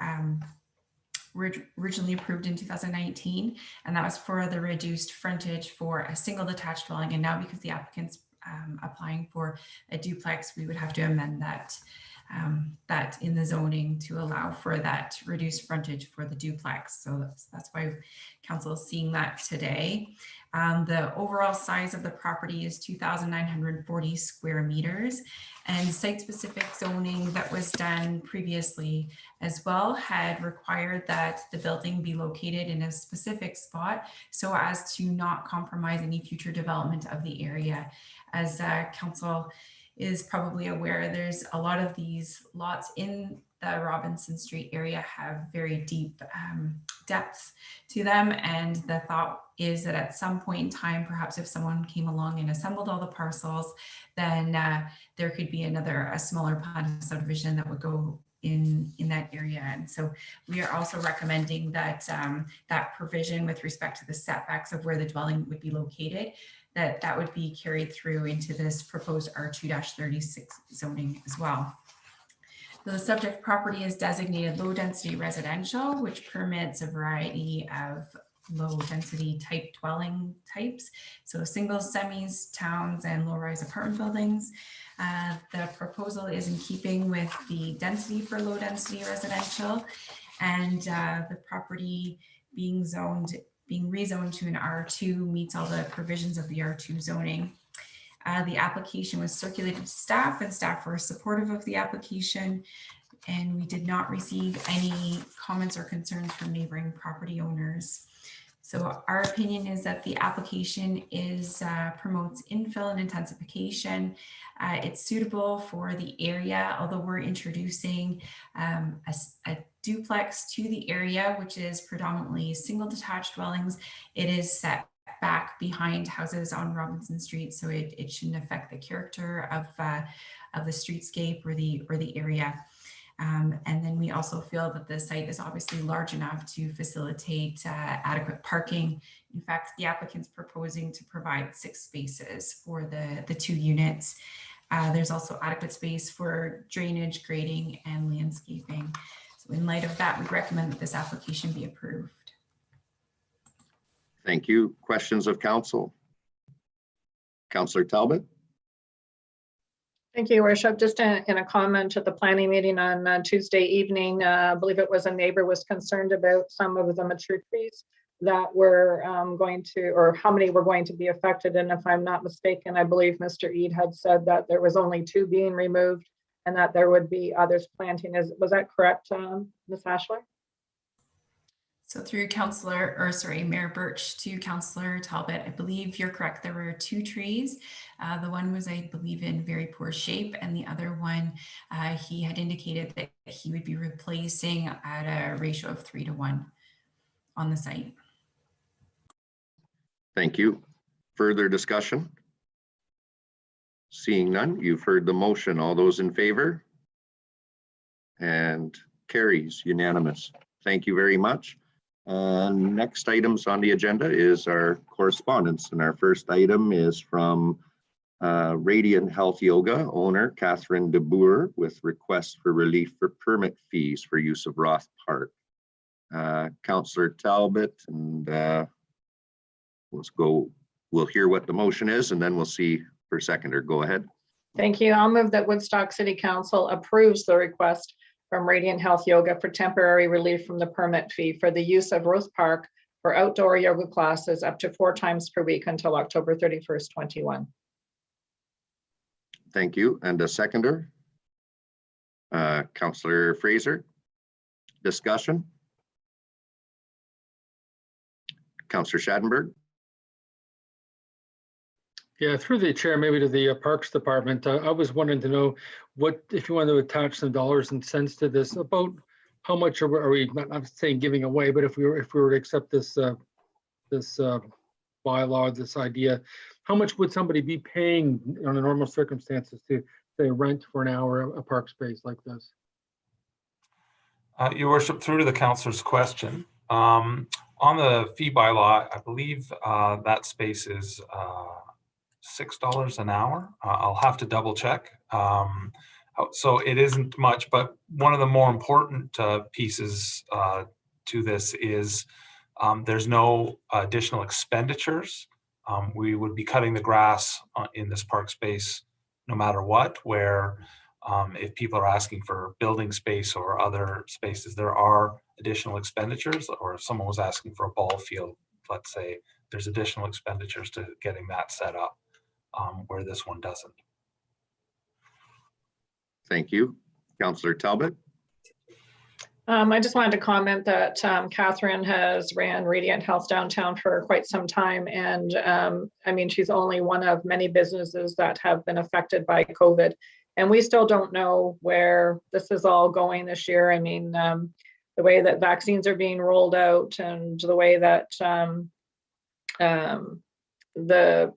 originally approved in 2019. And that was for the reduced frontage for a single detached dwelling. And now because the applicant's applying for a duplex, we would have to amend that in the zoning to allow for that reduced frontage for the duplex. So that's why council is seeing that today. The overall size of the property is 2,940 square meters, and site-specific zoning that was done previously as well had required that the building be located in a specific spot so as to not compromise any future development of the area. As council is probably aware, there's a lot of these lots in the Robinson Street area have very deep depths to them. And the thought is that at some point in time, perhaps if someone came along and assembled all the parcels, then there could be a smaller plan of subdivision that would go in that area. And so we are also recommending that that provision with respect to the setbacks of where the dwelling would be located, that would be carried through into this proposed R2-36 zoning as well. The subject property is designated low density residential, which permits a variety of low density type dwelling types. So singles, semis, towns, and low rise apartment buildings. The proposal is in keeping with the density for low density residential, and the property being rezoned to an R2 meets all the provisions of the R2 zoning. The application was circulated to staff, and staff were supportive of the application, and we did not receive any comments or concerns from neighboring property owners. So our opinion is that the application promotes infill and intensification. It's suitable for the area, although we're introducing a duplex to the area, which is predominantly single detached dwellings. It is set back behind houses on Robinson Street, so it shouldn't affect the character of the streetscape or the area. And then we also feel that the site is obviously large enough to facilitate adequate parking. In fact, the applicant's proposing to provide 6 spaces for the 2 units. There's also adequate space for drainage, grading, and landscaping. So in light of that, we recommend that this application be approved. Thank you. Questions of council? Councillor Talbot? Thank you, Your Worship. Just in a comment at the planning meeting on Tuesday evening, I believe it was a neighbor was concerned about some of the mature trees that were going to, or how many were going to be affected. And if I'm not mistaken, I believe Mr. Eade had said that there was only 2 being removed and that there would be others planting. Was that correct, Ms. Ashler? So through Mayor Birch to Councillor Talbot, I believe you're correct. There were 2 trees. The one was, I believe, in very poor shape, and the other one, he had indicated that he would be replacing at a ratio of 3 to 1 on the site. Thank you. Further discussion? Seeing none, you've heard the motion. All those in favor? And carries unanimous. Thank you very much. Next items on the agenda is our correspondence, and our first item is from Radiant Health Yoga owner Catherine DeBoer with request for relief for permit fees for use of Roth Park. Councillor Talbot, and we'll hear what the motion is, and then we'll see for seconder. Go ahead. Thank you. I'll move that Woodstock City Council approves the request from Radiant Health Yoga for temporary relief from the permit fee for the use of Roth Park for outdoor yoga classes up to 4 times per week until October 31st, 21. Thank you. And a seconder? Councillor Fraser. Discussion? Councillor Schadenberg. Yeah, through the chair, maybe to the Parks Department. I was wanting to know what, if you want to attach some dollars and cents to this, about how much are we not saying giving away, but if we were to accept this bylaw, this idea, how much would somebody be paying under normal circumstances to say rent for an hour a park space like this? Your Worship, through to the councillor's question. On the fee bylaw, I believe that space is $6 an hour. I'll have to double check. So it isn't much, but one of the more important pieces to this is there's no additional expenditures. We would be cutting the grass in this park space no matter what, where if people are asking for building space or other spaces, there are additional expenditures, or if someone was asking for a ball field, let's say, there's additional expenditures to getting that set up. Where this one doesn't. Thank you. Councillor Talbot. I just wanted to comment that Catherine has ran Radiant Health downtown for quite some time. And I mean, she's only one of many businesses that have been affected by COVID. And we still don't know where this is all going this year. I mean, the way that vaccines are being rolled out and the way that the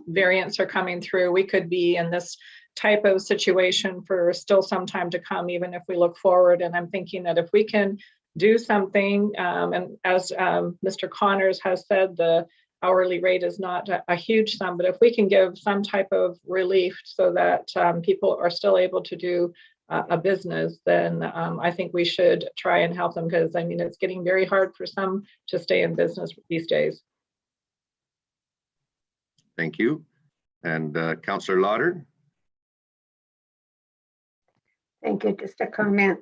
variants are coming through, we could be in this type of situation for still some time to come, even if we look forward. And I'm thinking that if we can do something, and as Mr. Connors has said, the hourly rate is not a huge sum, but if we can give some type of relief so that people are still able to do a business, then I think we should try and help them, because I mean, it's getting very hard for some to stay in business these days. Thank you. And Councillor Lauder. Thank you. Just a comment.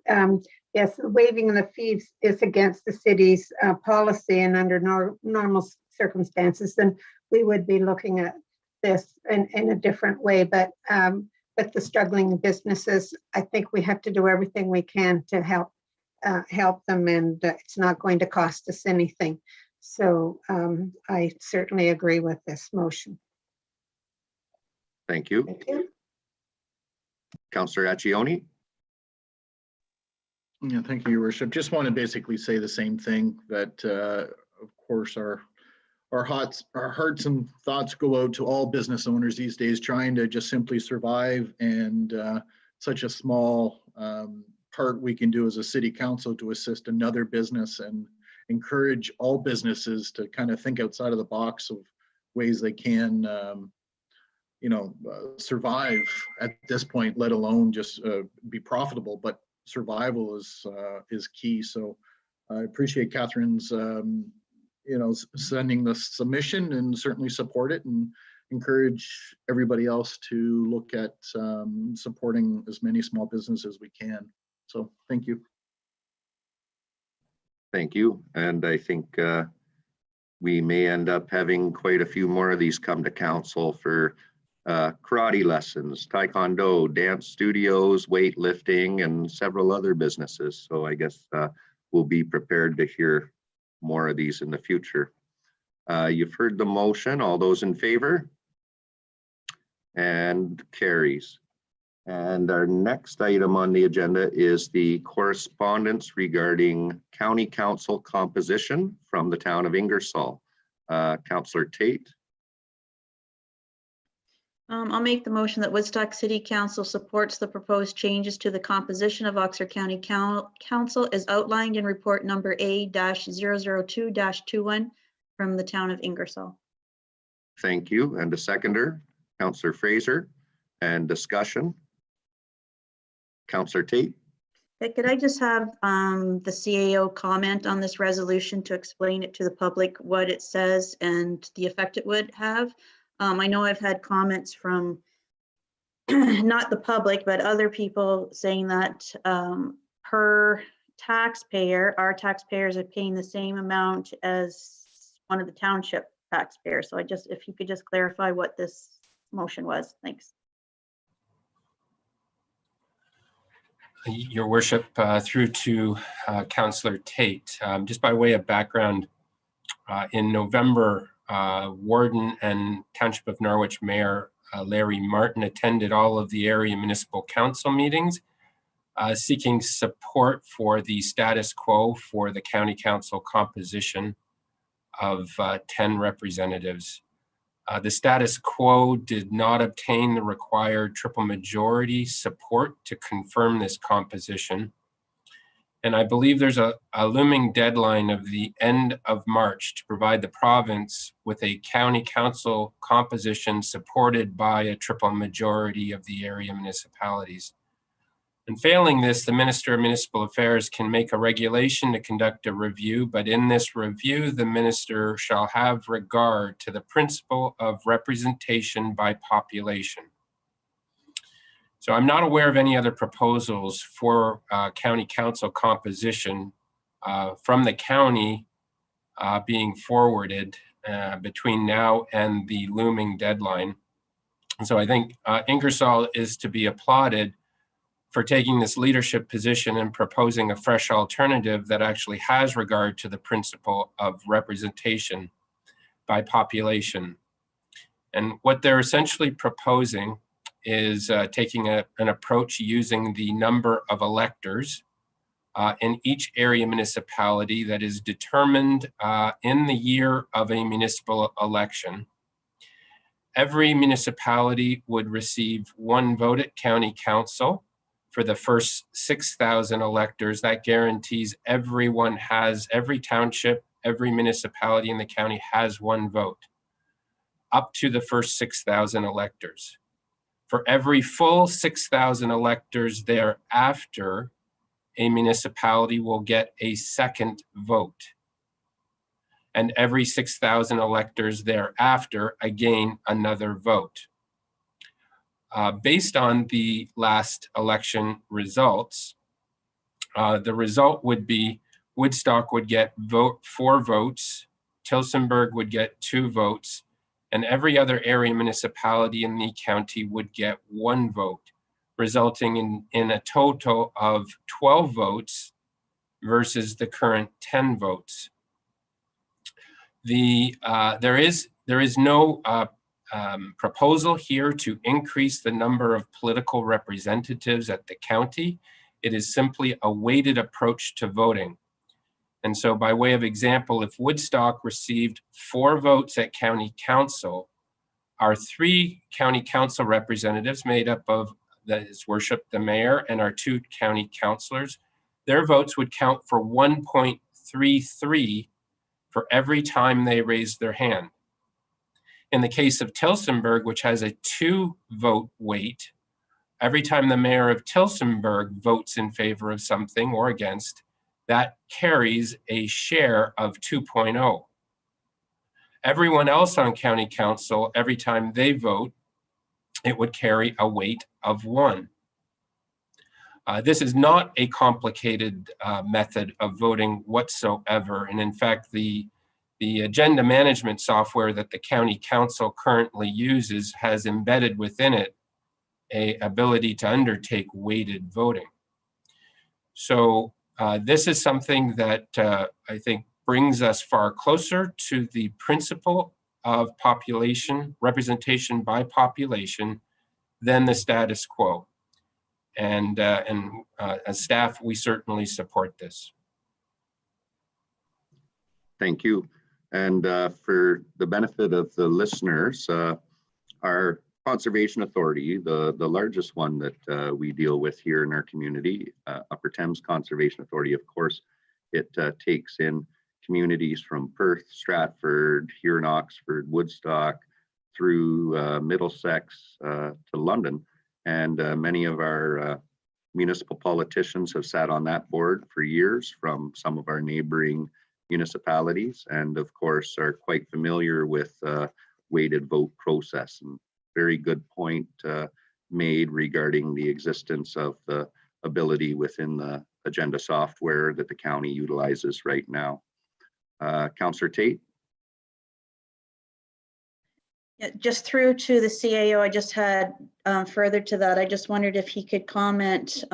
Yes, waiving the fees is against the city's policy, and under normal circumstances, then we would be looking at this in a different way. But with the struggling businesses, I think we have to do everything we can to help them, and it's not going to cost us anything. So I certainly agree with this motion. Thank you. Thank you. Councillor Accioni. Yeah, thank you, Your Worship. Just want to basically say the same thing, that of course our hearts and thoughts go out to all business owners these days trying to just simply survive, and such a small part we can do as a city council to assist another business and encourage all businesses to kind of think outside of the box of ways they can survive at this point, let alone just be profitable. But survival is key. So I appreciate Catherine's sending the submission, and certainly support it, and encourage everybody else to look at supporting as many small businesses as we can. So thank you. Thank you. And I think we may end up having quite a few more of these come to council for karate lessons, taekwondo, dance studios, weightlifting, and several other businesses. So I guess we'll be prepared to hear more of these in the future. You've heard the motion. All those in favor? And carries. And our next item on the agenda is the correspondence regarding county council composition from the town of Ingersoll. Councillor Tate. I'll make the motion that Woodstock City Council supports the proposed changes to the composition of Oxford County Council as outlined in report number A-002-21 from the town of Ingersoll. Thank you. And a seconder, Councillor Fraser, and discussion. Councillor Tate. Could I just have the CAO comment on this resolution to explain it to the public, what it says and the effect it would have? I know I've had comments from not the public, but other people saying that per taxpayer, our taxpayers are paying the same amount as one of the township taxpayers. So if you could just clarify what this motion was. Thanks. Your worship, through to Councillor Tate. Just by way of background, in November, Warden and Township of Norwich Mayor Larry Martin attended all of the area municipal council meetings, seeking support for the status quo for the county council composition of 10 representatives. The status quo did not obtain the required triple majority support to confirm this composition. And I believe there's a looming deadline of the end of March to provide the province with a county council composition supported by a triple majority of the area municipalities. And failing this, the Minister of Municipal Affairs can make a regulation to conduct a review, but in this review, the minister shall have regard to the principle of representation by population. So I'm not aware of any other proposals for county council composition from the county being forwarded between now and the looming deadline. And so I think Ingersoll is to be applauded for taking this leadership position and proposing a fresh alternative that actually has regard to the principle of representation by population. And what they're essentially proposing is taking an approach using the number of electors in each area municipality that is determined in the year of a municipal election. Every municipality would receive 1 vote at county council for the first 6,000 electors. That guarantees every township, every municipality in the county has 1 vote, up to the first 6,000 electors. For every full 6,000 electors thereafter, a municipality will get a 2nd vote. And every 6,000 electors thereafter, again, another vote. Based on the last election results, the result would be Woodstock would get 4 votes, Tillsonburg would get 2 votes, and every other area municipality in the county would get 1 vote, resulting in a total of 12 votes versus the current 10 votes. There is no proposal here to increase the number of political representatives at the county. It is simply a weighted approach to voting. And so by way of example, if Woodstock received 4 votes at county council, our 3 county council representatives made up of His Worship the Mayor and our 2 county councillors, their votes would count for 1.33 for every time they raised their hand. In the case of Tillsonburg, which has a 2-vote weight, every time the mayor of Tillsonburg votes in favor of something or against, that carries a share of 2.0. Everyone else on county council, every time they vote, it would carry a weight of 1. This is not a complicated method of voting whatsoever. And in fact, the agenda management software that the county council currently uses has embedded within it an ability to undertake weighted voting. So this is something that I think brings us far closer to the principle of population, representation by population, than the status quo. And as staff, we certainly support this. Thank you. And for the benefit of the listeners, our Conservation Authority, the largest one that we deal with here in our community, Upper Thames Conservation Authority, of course, it takes in communities from Perth, Stratford, here in Oxford, Woodstock, through Middlesex to London. And many of our municipal politicians have sat on that board for years from some of our neighboring municipalities, and of course are quite familiar with weighted vote process. And very good point made regarding the existence of the ability within the agenda software that the county utilizes right now. Councillor Tate. Yeah, just through to the CAO, I just had further to that, I just wondered if he could comment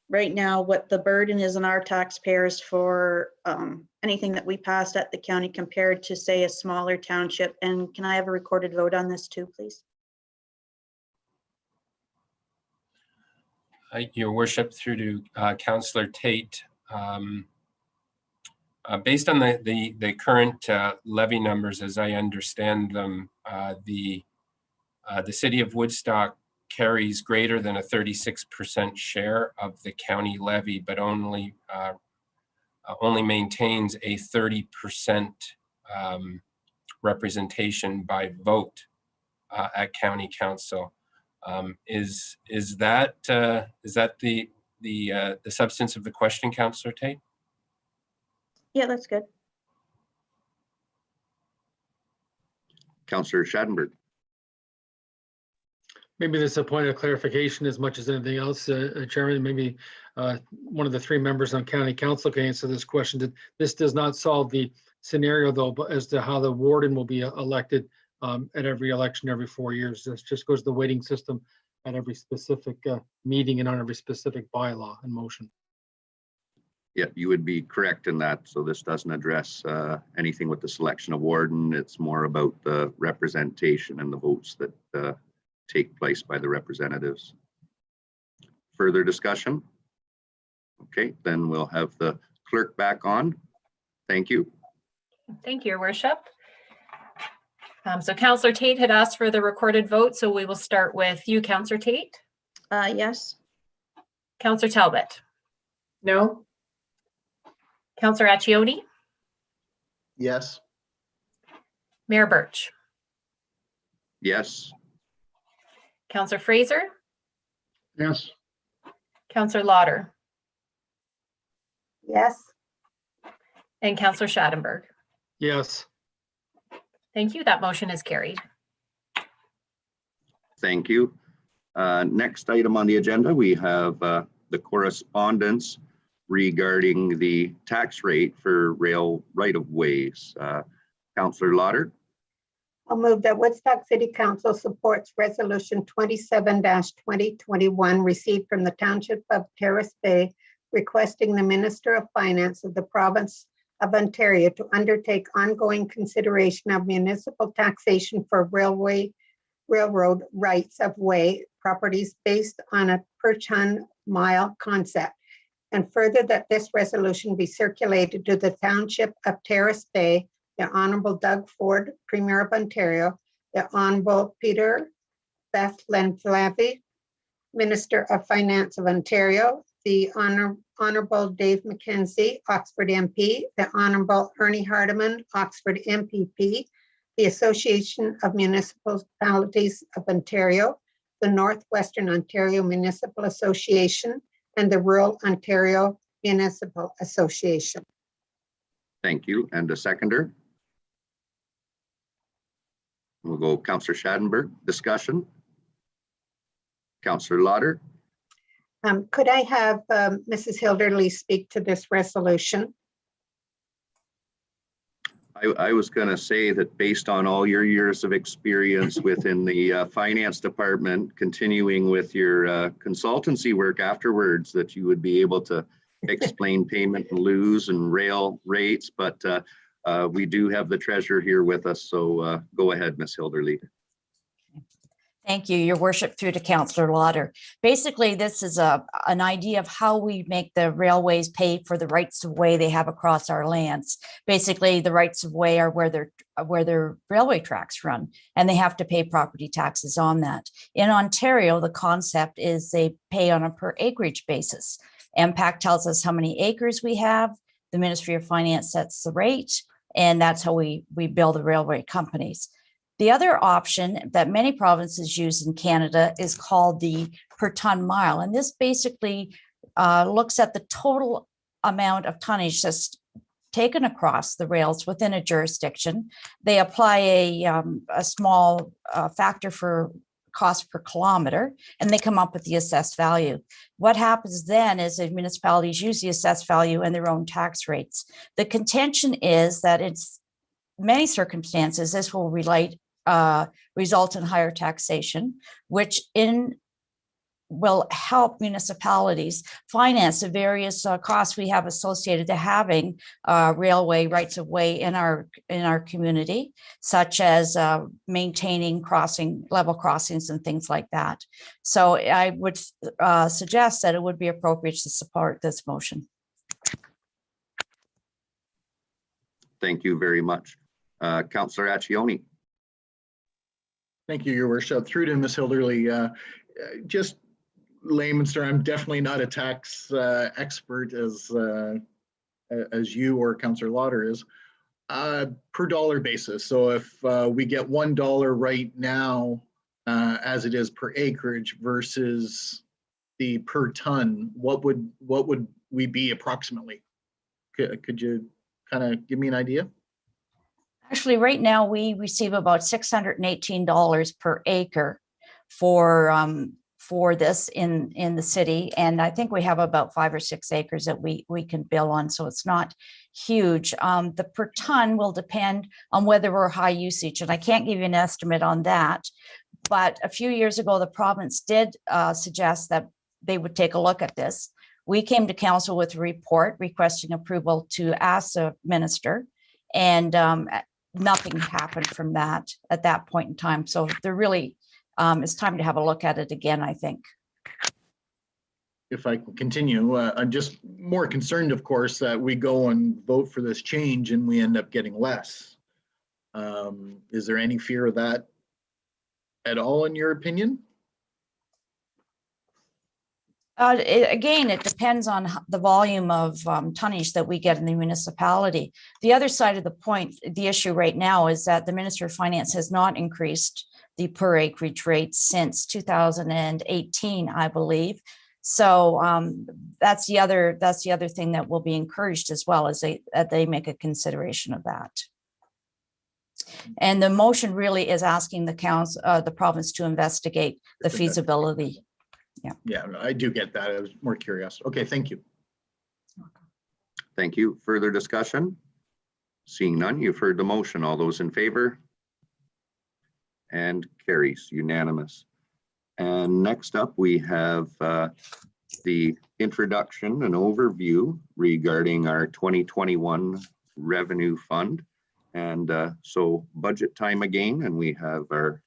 right now what the burden is on our taxpayers for anything that we passed at the county compared to, say, a smaller township. And can I have a recorded vote on this too, please? Your worship, through to Councillor Tate. Based on the current levy numbers, as I understand them, the city of Woodstock carries greater than a 36% share of the county levy, but only maintains a 30% representation by vote at county council. Is that the substance of the question, Councillor Tate? Yeah, that's good. Councillor Schadenberg. Maybe this is a point of clarification as much as anything else, Chairman. Maybe one of the 3 members on county council can answer this question. This does not solve the scenario, though, as to how the warden will be elected at every election every 4 years. This just goes to the weighting system at every specific meeting and on every specific bylaw and motion. Yeah, you would be correct in that. So this doesn't address anything with the selection of warden. It's more about the representation and the votes that take place by the representatives. Further discussion? Okay, then we'll have the clerk back on. Thank you. Thank you, Your Worship. So Councillor Tate had asked for the recorded vote, so we will start with you, Councillor Tate. Yes. Councillor Talbot. No. Councillor Accioni. Yes. Mayor Birch. Yes. Councillor Fraser. Yes. Councillor Lauder. Yes. And Councillor Schadenberg. Yes. Thank you. That motion is carried. Thank you. Next item on the agenda, we have the correspondence regarding the tax rate for rail right-of-ways. Councillor Lauder. I'll move that Woodstock City Council supports Resolution 27-2021 received from the Township of Terrace Bay, requesting the Minister of Finance of the Province of Ontario to undertake ongoing consideration of municipal taxation for railroad rights of way properties based on a per ton mile concept. And further, that this resolution be circulated to the Township of Terrace Bay, the Honorable Doug Ford, Premier of Ontario, the Honorable Peter Bethlenflavi, Minister of Finance of Ontario, the Honorable Dave McKenzie, Oxford MP, the Honorable Ernie Hardeman, Oxford MPP, the Association of Municipalities of Ontario, the Northwestern Ontario Municipal Association, and the Rural Ontario Municipal Association. Thank you. And a seconder? We'll go Councillor Schadenberg. Discussion? Councillor Lauder? Could I have Mrs. Hilderly speak to this resolution? I was going to say that based on all your years of experience within the finance department, continuing with your consultancy work afterwards, that you would be able to explain payment in lieu and rail rates. But we do have the treasurer here with us. So go ahead, Ms. Hilderly. Thank you, Your Worship, through to Councillor Lauder. Basically, this is an idea of how we make the railways pay for the rights of way they have across our lands. Basically, the rights of way are where their railway tracks run, and they have to pay property taxes on that. In Ontario, the concept is they pay on a per acreage basis. MPAC tells us how many acres we have. The Ministry of Finance sets the rate, and that's how we bill the railway companies. The other option that many provinces use in Canada is called the per ton mile. And this basically looks at the total amount of tonnage that's taken across the rails within a jurisdiction. They apply a small factor for cost per kilometer, and they come up with the assessed value. What happens then is that municipalities use the assessed value and their own tax rates. The contention is that it's many circumstances, this will result in higher taxation, which will help municipalities finance the various costs we have associated to having railway rights of way in our community, such as maintaining level crossings and things like that. So I would suggest that it would be appropriate to support this motion. Thank you very much. Councillor Accioni. Thank you, Your Worship. Through to Ms. Hilderly, just layman's term, I'm definitely not a tax expert as you or Councillor Lauder is, per dollar basis. So if we get $1 right now, as it is per acreage versus the per ton, what would we be approximately? Could you kind of give me an idea? Actually, right now we receive about $618 per acre for this in the city, and I think we have about 5 or 6 acres that we can bill on, so it's not huge. The per ton will depend on whether we're high usage, and I can't give you an estimate on that. But a few years ago, the province did suggest that they would take a look at this. We came to council with a report requesting approval to ask the minister, and nothing happened from that at that point in time. So there really it's time to have a look at it again, I think. If I can continue, I'm just more concerned, of course, that we go and vote for this change and we end up getting less. Is there any fear of that at all, in your opinion? Again, it depends on the volume of tonnage that we get in the municipality. The other side of the issue right now is that the Minister of Finance has not increased the per acreage rate since 2018, I believe. So that's the other thing that will be encouraged as well, as they make a consideration of that. And the motion really is asking the province to investigate the feasibility. Yeah, I do get that. I was more curious. Okay, thank you. Thank you. Further discussion? Seeing none, you've heard the motion. All those in favor? And carries unanimous. And next up, we have the introduction and overview regarding our 2021 revenue fund. And so budget time again, and we have our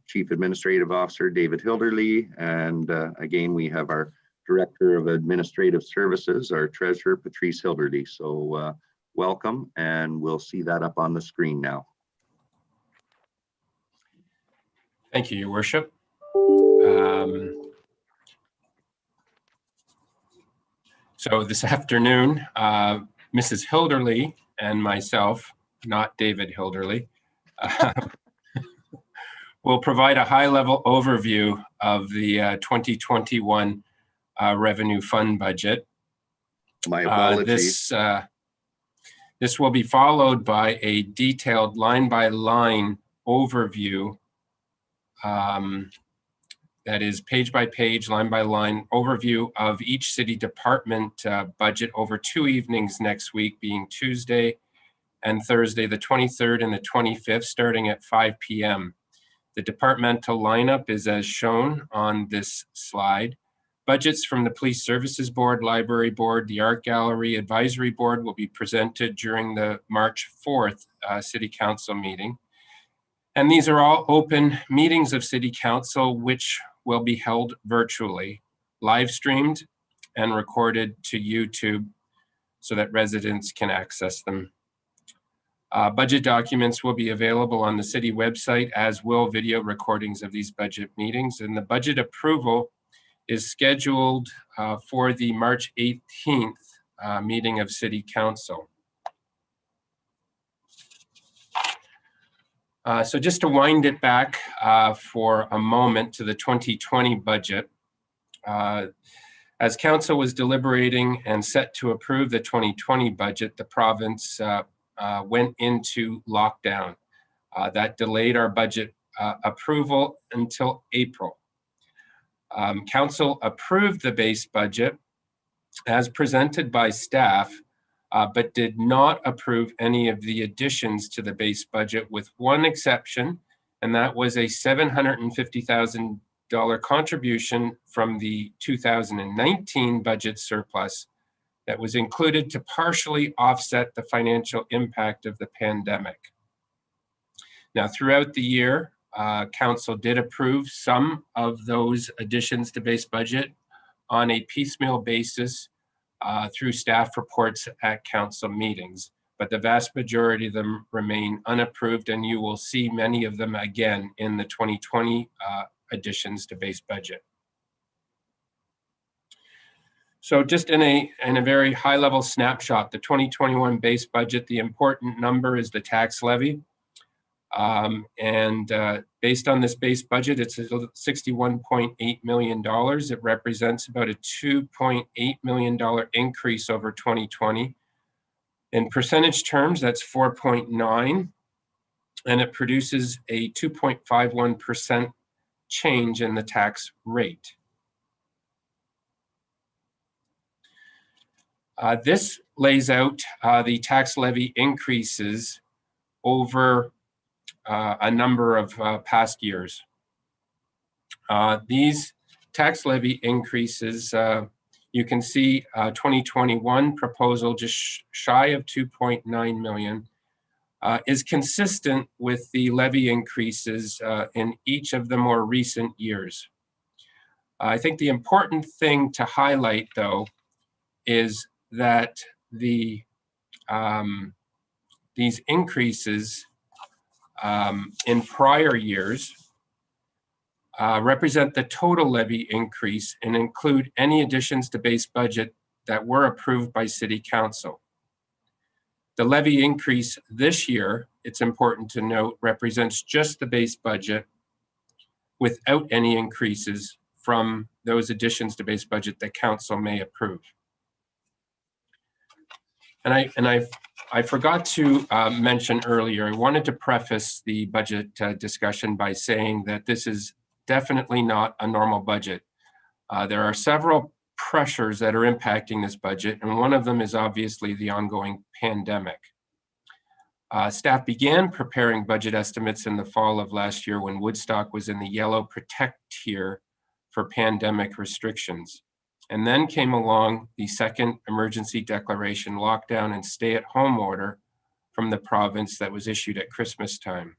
Chief Administrative Officer, David Hilderly, and again, we have our Director of Administrative Services, our Treasurer, Patrice Hilderly. So welcome, and we'll see that up on the screen now. Thank you, Your Worship. So this afternoon, Mrs. Hilderly and myself, not David Hilderly, will provide a high-level overview of the 2021 revenue fund budget. My apologies. This will be followed by a detailed line-by-line overview, that is page by page, line by line overview of each city department budget over 2 evenings next week, being Tuesday and Thursday, the 23rd and the 25th, starting at 5 p.m. The departmental lineup is as shown on this slide. Budgets from the Police Services Board, Library Board, the Art Gallery, Advisory Board will be presented during the March 4th City Council meeting. And these are all open meetings of City Council, which will be held virtually, live streamed and recorded to YouTube so that residents can access them. Budget documents will be available on the city website, as will video recordings of these budget meetings. And the budget approval is scheduled for the March 18th meeting of City Council. So just to wind it back for a moment to the 2020 budget, as Council was deliberating and set to approve the 2020 budget, the province went into lockdown. That delayed our budget approval until April. Council approved the base budget as presented by staff, but did not approve any of the additions to the base budget, with one exception, and that was a $750,000 contribution from the 2019 budget surplus that was included to partially offset the financial impact of the pandemic. Now, throughout the year, Council did approve some of those additions to base budget on a piecemeal basis through staff reports at Council meetings, but the vast majority of them remain unapproved, and you will see many of them again in the 2020 additions to base budget. So just in a very high level snapshot, the 2021 base budget, the important number is the tax levy. Based on this base budget, it's $61.8 million. It represents about a $2.8 million increase over 2020. In percentage terms, that's 4.9, and it produces a 2.51% change in the tax rate. This lays out the tax levy increases over a number of past years. These tax levy increases, you can see 2021 proposal just shy of 2.9 million is consistent with the levy increases in each of the more recent years. I think the important thing to highlight, though, is that these increases in prior years represent the total levy increase and include any additions to base budget that were approved by City Council. The levy increase this year, it's important to note, represents just the base budget without any increases from those additions to base budget that Council may approve. And I forgot to mention earlier, I wanted to preface the budget discussion by saying that this is definitely not a normal budget. There are several pressures that are impacting this budget, and one of them is obviously the ongoing pandemic. Staff began preparing budget estimates in the fall of last year when Woodstock was in the yellow protect tier for pandemic restrictions. And then came along the second emergency declaration, lockdown and stay-at-home order from the province that was issued at Christmas time.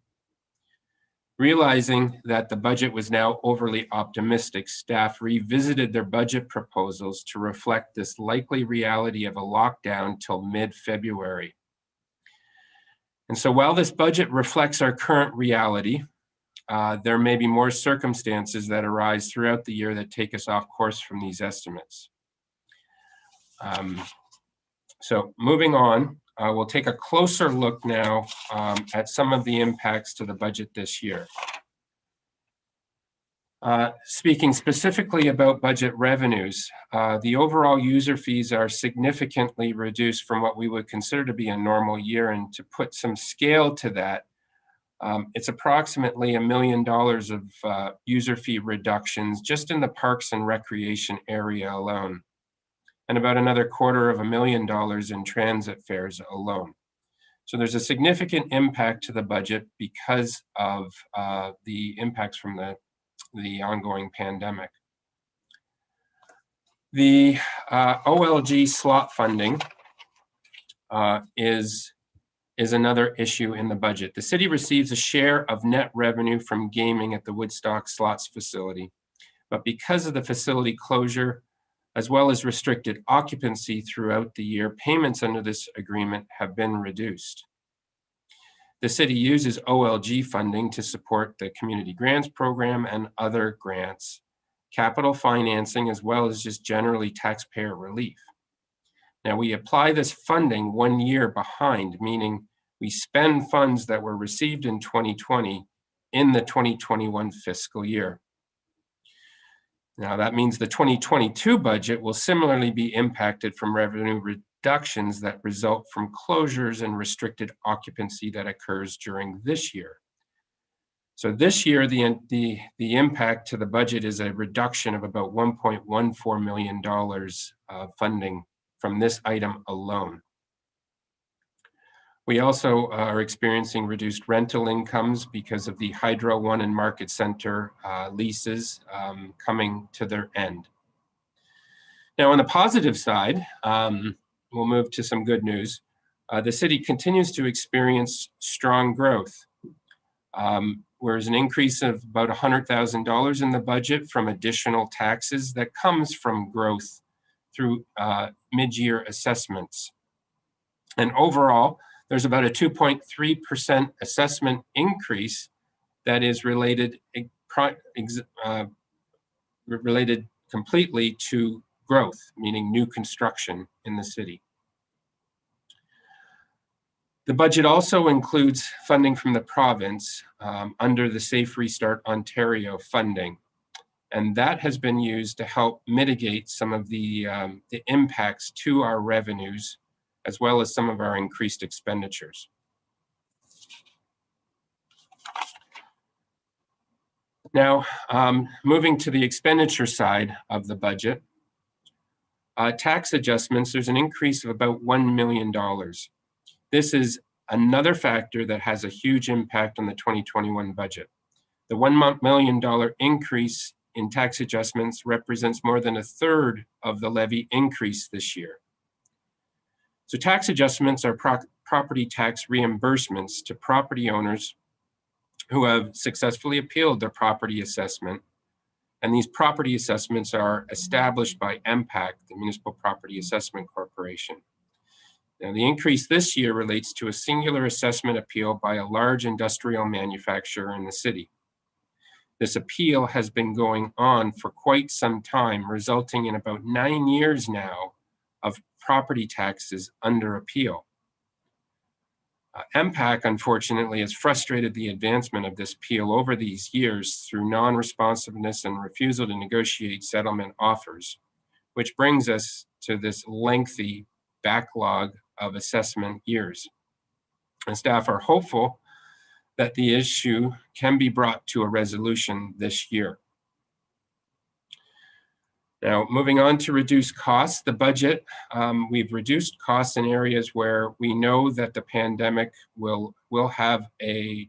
Realizing that the budget was now overly optimistic, staff revisited their budget proposals to reflect this likely reality of a lockdown till mid-February. And so while this budget reflects our current reality, there may be more circumstances that arise throughout the year that take us off course from these estimates. So moving on, we'll take a closer look now at some of the impacts to the budget this year. Speaking specifically about budget revenues, the overall user fees are significantly reduced from what we would consider to be a normal year. And to put some scale to that, it's approximately $1 million of user fee reductions just in the parks and recreation area alone, and about another $250,000 in transit fares alone. So there's a significant impact to the budget because of the impacts from the ongoing pandemic. The OLG slot funding is another issue in the budget. The city receives a share of net revenue from gaming at the Woodstock slots facility, but because of the facility closure, as well as restricted occupancy throughout the year, payments under this agreement have been reduced. The city uses OLG funding to support the community grants program and other grants, capital financing, as well as just generally taxpayer relief. Now, we apply this funding 1 year behind, meaning we spend funds that were received in 2020 in the 2021 fiscal year. Now, that means the 2022 budget will similarly be impacted from revenue reductions that result from closures and restricted occupancy that occurs during this year. So this year, the impact to the budget is a reduction of about $1.14 million of funding from this item alone. We also are experiencing reduced rental incomes because of the Hydro One and Market Center leases coming to their end. Now, on the positive side, we'll move to some good news. The city continues to experience strong growth. There's an increase of about $100,000 in the budget from additional taxes that comes from growth through mid-year assessments. And overall, there's about a 2.3% assessment increase that is related completely to growth, meaning new construction in the city. The budget also includes funding from the province under the Safe Restart Ontario funding, and that has been used to help mitigate some of the impacts to our revenues, as well as some of our increased expenditures. Now, moving to the expenditure side of the budget, tax adjustments, there's an increase of about $1 million. This is another factor that has a huge impact on the 2021 budget. The $1 million increase in tax adjustments represents more than a third of the levy increase this year. So tax adjustments are property tax reimbursements to property owners who have successfully appealed their property assessment. And these property assessments are established by MPAC, the Municipal Property Assessment Corporation. Now, the increase this year relates to a singular assessment appeal by a large industrial manufacturer in the city. This appeal has been going on for quite some time, resulting in about 9 years now of property taxes under appeal. MPAC, unfortunately, has frustrated the advancement of this appeal over these years through non-responsiveness and refusal to negotiate settlement offers, which brings us to this lengthy backlog of assessment years. And staff are hopeful that the issue can be brought to a resolution this year. Now, moving on to reduce costs, the budget, we've reduced costs in areas where we know that the pandemic will have a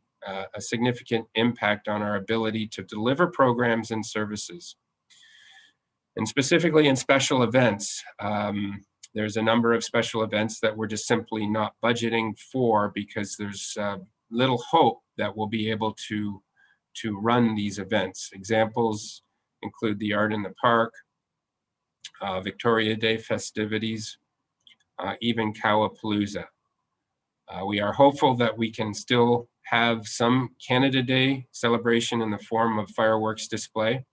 significant impact on our ability to deliver programs and services. And specifically in special events, there's a number of special events that we're just simply not budgeting for because there's little hope that we'll be able to run these events. Examples include the Art in the Park, Victoria Day festivities, even Cowapalooza. We are hopeful that we can still have some Canada Day celebration in the form of fireworks display,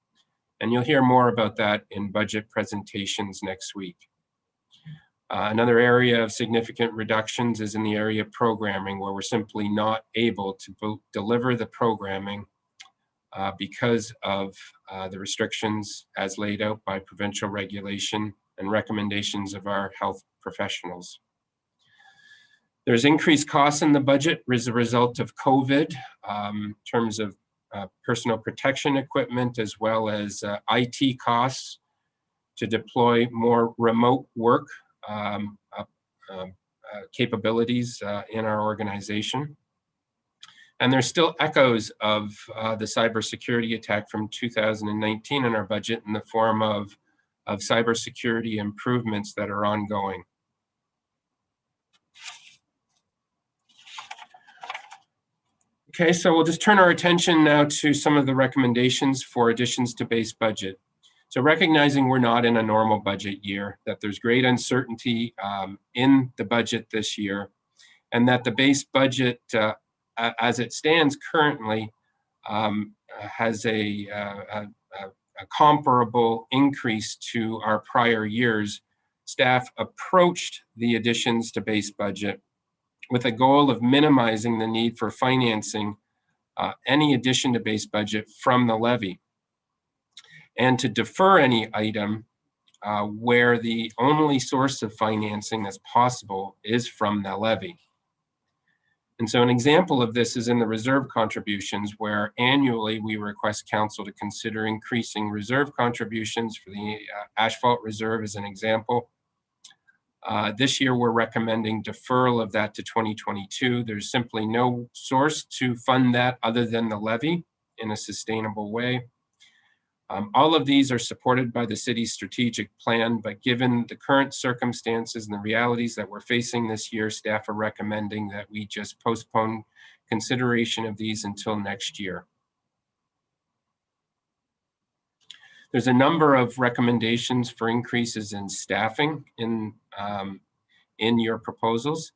and you'll hear more about that in budget presentations next week. Another area of significant reductions is in the area of programming, where we're simply not able to deliver the programming because of the restrictions as laid out by provincial regulation and recommendations of our health professionals. There's increased costs in the budget as a result of COVID in terms of personal protection equipment, as well as IT costs to deploy more remote work capabilities in our organization. And there's still echoes of the cybersecurity attack from 2019 in our budget in the form of cybersecurity improvements that are ongoing. Okay, so we'll just turn our attention now to some of the recommendations for additions to base budget. So recognizing we're not in a normal budget year, that there's great uncertainty in the budget this year, and that the base budget as it stands currently has a comparable increase to our prior years, staff approached the additions to base budget with a goal of minimizing the need for financing any addition to base budget from the levy, and to defer any item where the only source of financing that's possible is from the levy. And so an example of this is in the reserve contributions, where annually we request council to consider increasing reserve contributions for the asphalt reserve as an example. This year we're recommending deferral of that to 2022. There's simply no source to fund that other than the levy in a sustainable way. All of these are supported by the city's strategic plan, but given the current circumstances and the realities that we're facing this year, staff are recommending that we just postpone consideration of these until next year. There's a number of recommendations for increases in staffing in your proposals.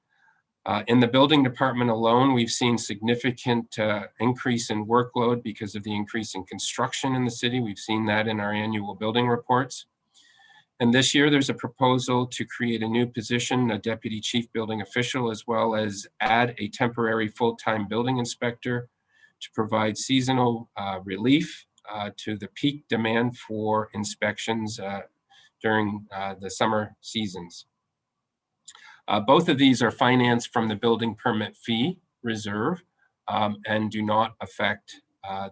In the building department alone, we've seen significant increase in workload because of the increase in construction in the city. We've seen that in our annual building reports. And this year there's a proposal to create a new position, a deputy chief building official, as well as add a temporary full-time building inspector to provide seasonal relief to the peak demand for inspections during the summer seasons. Both of these are financed from the building permit fee reserve and do not affect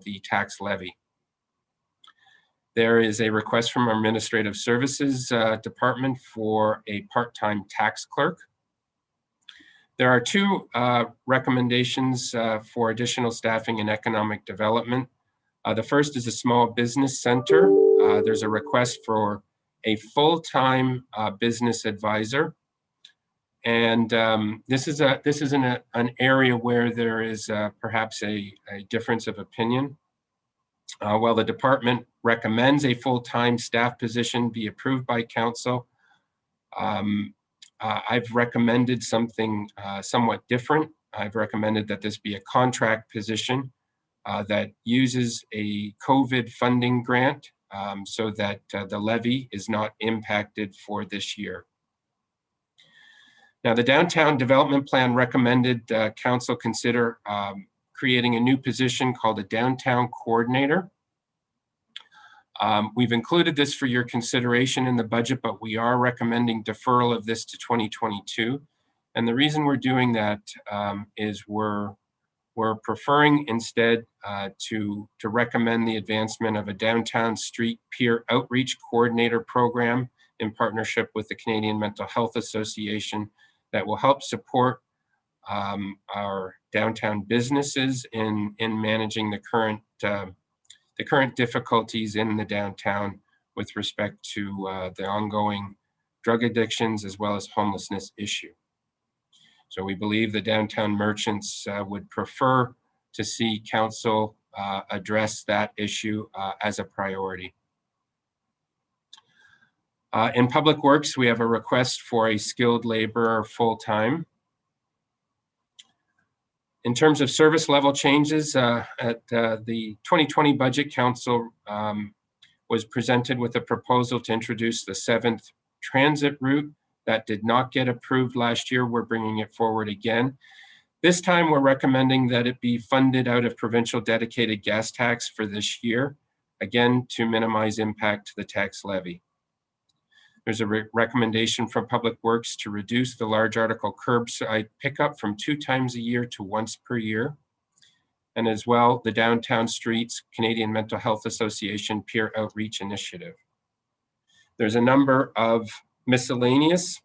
the tax levy. There is a request from our Administrative Services Department for a part-time tax clerk. There are two recommendations for additional staffing in economic development. The first is a small business center. There's a request for a full-time business advisor. And this is an area where there is perhaps a difference of opinion. While the department recommends a full-time staff position be approved by council, I've recommended something somewhat different. I've recommended that this be a contract position that uses a COVID funding grant so that the levy is not impacted for this year. Now, the downtown development plan recommended council consider creating a new position called a downtown coordinator. We've included this for your consideration in the budget, but we are recommending deferral of this to 2022. And the reason we're doing that is we're preferring instead to recommend the advancement of a downtown street peer outreach coordinator program in partnership with the Canadian Mental Health Association that will help support our downtown businesses in managing the current difficulties in the downtown with respect to the ongoing drug addictions as well as homelessness issue. So we believe the downtown merchants would prefer to see council address that issue as a priority. In Public Works, we have a request for a skilled laborer full-time. In terms of service level changes, at the 2020 budget, council was presented with a proposal to introduce the 7th transit route That did not get approved last year. We're bringing it forward again. This time, we're recommending that it be funded out of provincial dedicated gas tax for this year, again, to minimize impact to the tax levy. There's a recommendation from Public Works to reduce the large article curbside pickup from 2 times a year to once per year. And as well, the Downtown Streets Canadian Mental Health Association Peer Outreach Initiative. There's a number of miscellaneous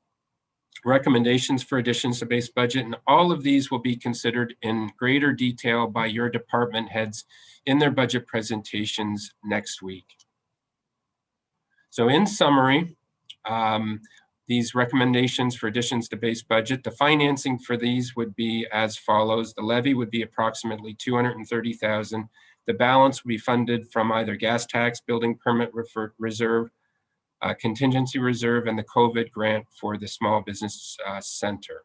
recommendations for additions to base budget, and all of these will be considered in greater detail by your department heads in their budget presentations next week. So in summary, these recommendations for additions to base budget, the financing for these would be as follows. The levy would be approximately $230,000. The balance would be funded from either gas tax, building permit reserve, contingency reserve, and the COVID grant for the small business center.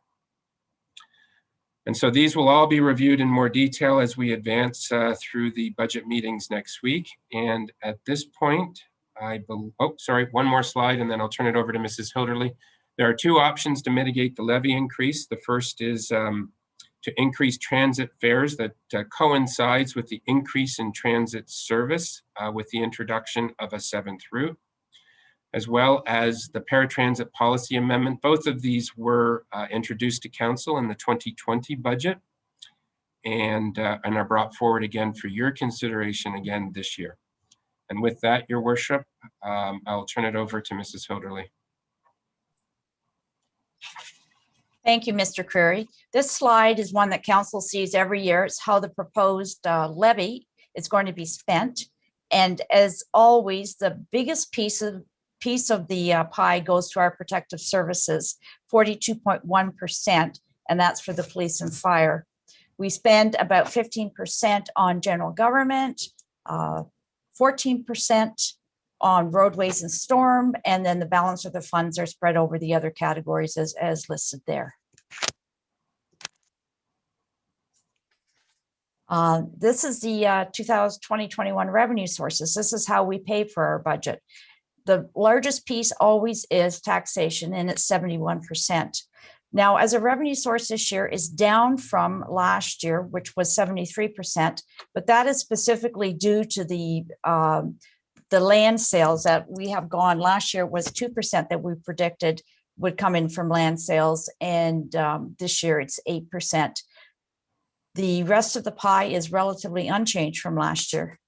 And so these will all be reviewed in more detail as we advance through the budget meetings next week. And at this point, one more slide, and then I'll turn it over to Mrs. Hilderly. There are 2 options to mitigate the levy increase. The first is to increase transit fares that coincides with the increase in transit service with the introduction of a 7th route, as well as the paratransit policy amendment. Both of these were introduced to Council in the 2020 budget and are brought forward again for your consideration again this year. And with that, Your Worship, I'll turn it over to Mrs. Hilderly. Thank you, Mr. Creary. This slide is one that Council sees every year. It's how the proposed levy is going to be spent. And as always, the biggest piece of the pie goes to our protective services, 42.1%, and that's for the police and fire. We spend about 15% on general government, 14% on roadways and storm, and then the balance of the funds are spread over the other categories as listed there. This is the 2021 revenue sources. This is how we pay for our budget. The largest piece always is taxation, and it's 71%. Now, as a revenue source this year is down from last year, which was 73%, but that is specifically due to the land sales that we have gone. Last year was 2% that we predicted would come in from land sales, and this year it's 8%. The rest of the pie is relatively unchanged from last year.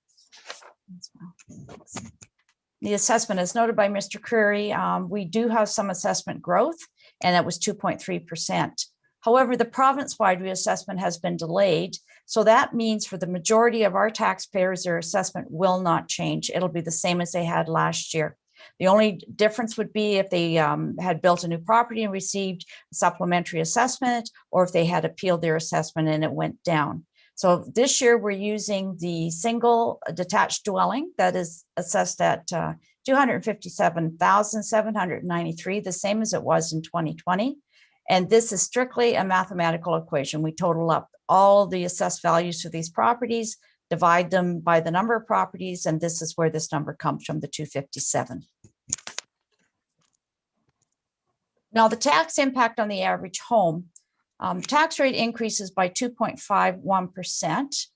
The assessment, as noted by Mr. Creary, we do have some assessment growth, and that was 2.3%. However, the province-wide reassessment has been delayed. So that means for the majority of our taxpayers, their assessment will not change. It'll be the same as they had last year. The only difference would be if they had built a new property and received a supplementary assessment, or if they had appealed their assessment and it went down. So this year we're using the single detached dwelling that is assessed at $257,793, the same as it was in 2020. And this is strictly a mathematical equation. We total up all the assessed values for these properties, divide them by the number of properties, and this is where this number comes from, the 257. Now, the tax impact on the average home, tax rate increases by 2.51%,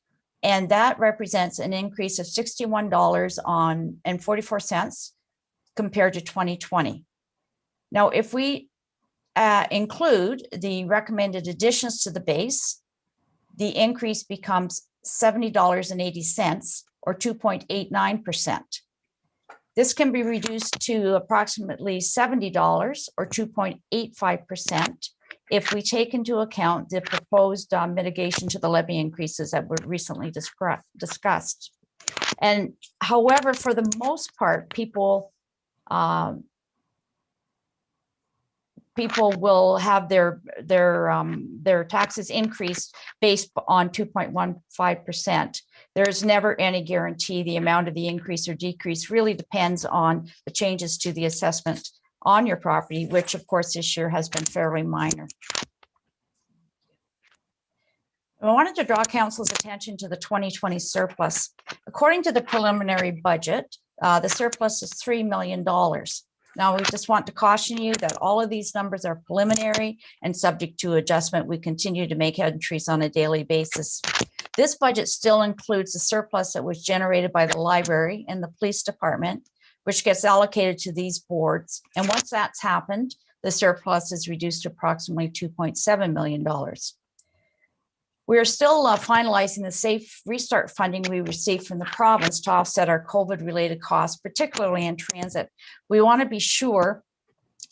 and that represents an increase of $61.44 compared to 2020. Now, if we include the recommended additions to the base, the increase becomes $70.80 or 2.89%. This can be reduced to approximately $70 or 2.85% if we take into account the proposed mitigation to the levy increases that were recently discussed. And however, for the most part, people will have their taxes increased based on 2.15%. There's never any guarantee. The amount of the increase or decrease really depends on the changes to the assessment on your property, which of course this year has been fairly minor. I wanted to draw Council's attention to the 2020 surplus. According to the preliminary budget, the surplus is $3 million. Now, we just want to caution you that all of these numbers are preliminary and subject to adjustment. We continue to make entries on a daily basis. This budget still includes the surplus that was generated by the library and the police department, which gets allocated to these boards. And once that's happened, the surplus is reduced to approximately $2.7 million. We are still finalizing the safe restart funding we received from the province to offset our COVID-related costs, particularly in transit. We want to be sure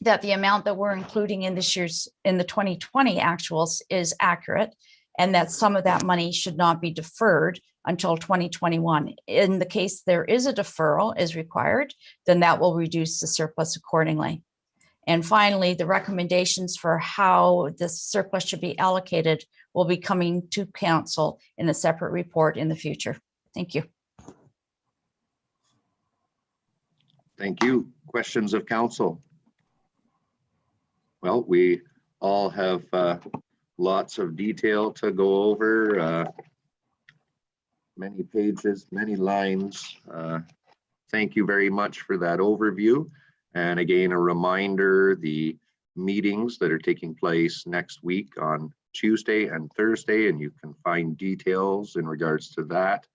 that the amount that we're including in this year's, in the 2020 actuals is accurate, and that some of that money should not be deferred until 2021. In the case there is a deferral is required, then that will reduce the surplus accordingly. And finally, the recommendations for how this surplus should be allocated will be coming to council in a separate report in the future. Thank you. Thank you. Questions of council? Well, we all have lots of detail to go over, many pages, many lines. Thank you very much for that overview. And again, a reminder, the meetings that are taking place next week on Tuesday and Thursday, and you can find details in regards to that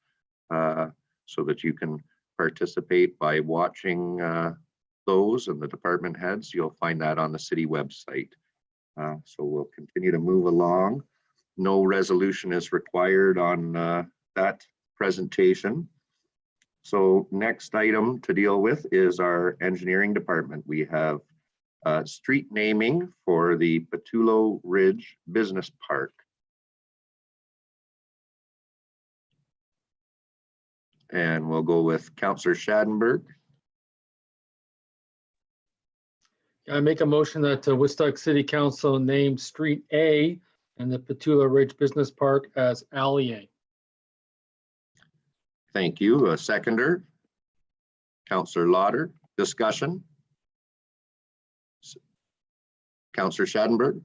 so that you can participate by watching those and the department heads. You'll find that on the city website. So we'll continue to move along. No resolution is required on that presentation. So next item to deal with is our engineering department. We have street naming for the Patulo Ridge Business Park. And we'll go with Councillor Schadenberg. I make a motion that Woodstock City Council name Street A and the Patulo Ridge Business Park as Alley A. Thank you. A seconder. Councillor Lauder. Discussion. Councillor Schadenberg.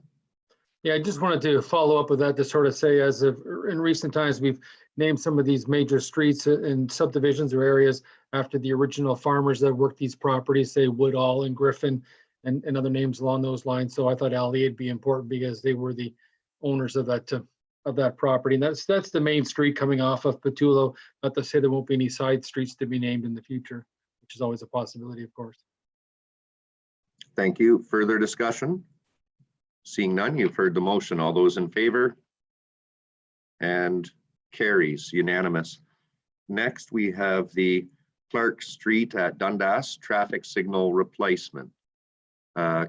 Yeah, I just wanted to follow up with that to sort of say, as of in recent times, we've named some of these major streets and subdivisions or areas after the original farmers that worked these properties, say Woodall and Griffin and other names along those lines. So I thought Alley would be important because they were the owners of that property. And that's the main street coming off of Patulo. Not to say there won't be any side streets to be named in the future, which is always a possibility, of course. Thank you. Further discussion? Seeing none, you've heard the motion. All those in favor? And carries unanimous. Next, we have the Clark Street at Dundas traffic signal replacement.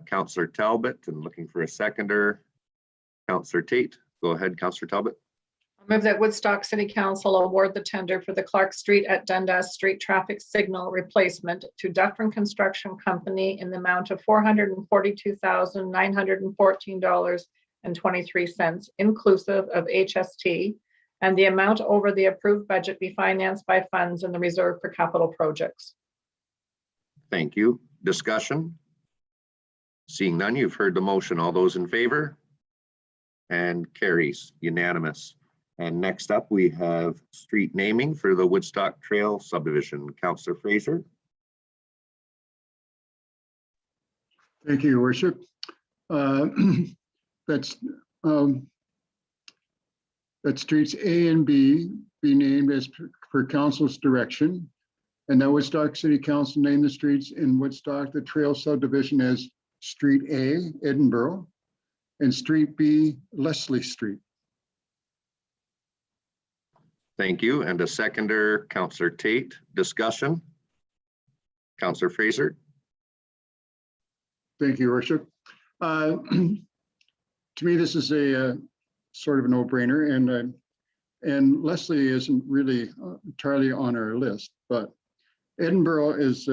Councillor Talbot, and looking for a seconder. Councillor Tate. Go ahead, Councillor Talbot. I move that Woodstock City Council award the tender for the Clark Street at Dundas Street traffic signal replacement to Dufferin Construction Company in the amount of $442,914.23, inclusive of HST, and the amount over the approved budget be financed by funds in the reserve for capital projects. Thank you. Discussion? Seeing none, you've heard the motion. All those in favor? And carries unanimous. And next up, we have street naming for the Woodstock Trail subdivision. Councillor Fraser. Thank you, Your Worship. That streets A and B be named as per council's direction, and that Woodstock City Council name the streets in Woodstock, the Trail subdivision, as Street A, Edinburgh, and Street B, Leslie Street. Thank you. And a seconder, Councillor Tate. Discussion? Councillor Fraser. Thank you, Your Worship. To me, this is a sort of a no-brainer, and Leslie isn't really entirely on our list, but Edinburgh is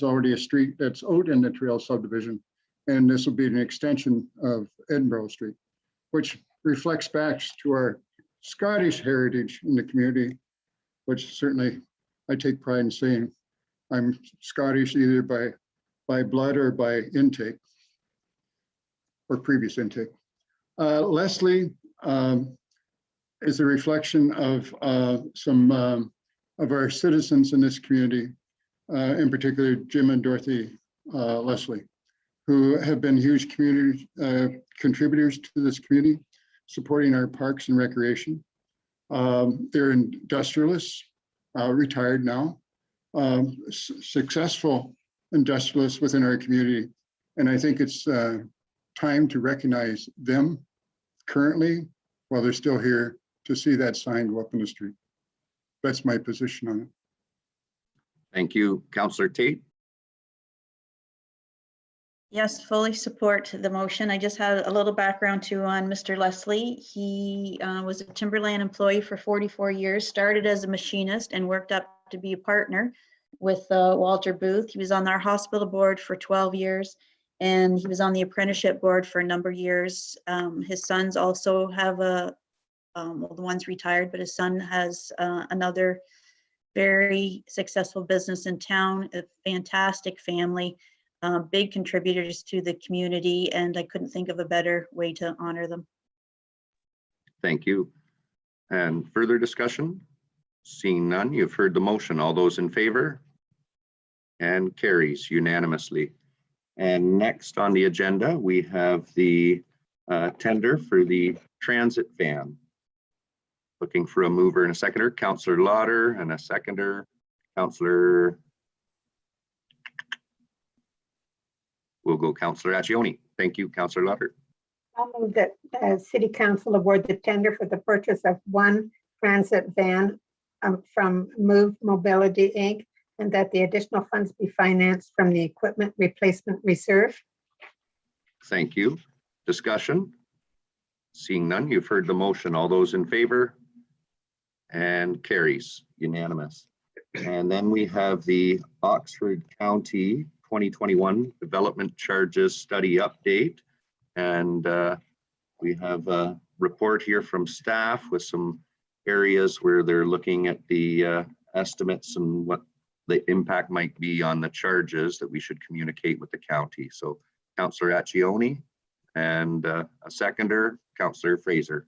already a street that's out in the Trail subdivision, and this will be an extension of Edinburgh Street, which reflects back to our Scottish heritage in the community, which certainly I take pride in saying. I'm Scottish either by blood or by intake or previous intake. Leslie is a reflection of some of our citizens in this community, in particular Jim and Dorothy Leslie, who have been huge community contributors to this community, supporting our parks and recreation. They're industrialists, retired now, successful industrialists within our community. And I think it's time to recognize them currently while they're still here, to see that sign go up in the street. That's my position on it. Thank you, Councillor Tate. Yes, fully support the motion. I just had a little background too on Mr. Leslie. He was a timberland employee for 44 years, started as a machinist and worked up to be a partner with Walter Booth. He was on our hospital board for 12 years, and he was on the apprenticeship board for a number of years. His sons also have well, the one's retired, but his son has another very successful business in town, a fantastic family. Big contributors to the community, and I couldn't think of a better way to honor them. Thank you. And further discussion? Seeing none, you've heard the motion. All those in favor? And carries unanimously. And next on the agenda, we have the tender for the transit van. Looking for a mover and a seconder. Councillor Lauder, and a seconder, Councillor. We'll go Councillor Ascioni. Thank you, Councillor Lauder. I'll move that City Council award the tender for the purchase of one transit van from Move Mobility Inc., and that the additional funds be financed from the Equipment Replacement Reserve. Thank you. Discussion? Seeing none, you've heard the motion. All those in favor? And carries unanimous. And then we have the Oxford County 2021 Development Charges Study Update. And we have a report here from staff with some areas where they're looking at the estimates and what the impact might be on the charges that we should communicate with the county. So Councillor Ascioni, and a seconder, Councillor Fraser.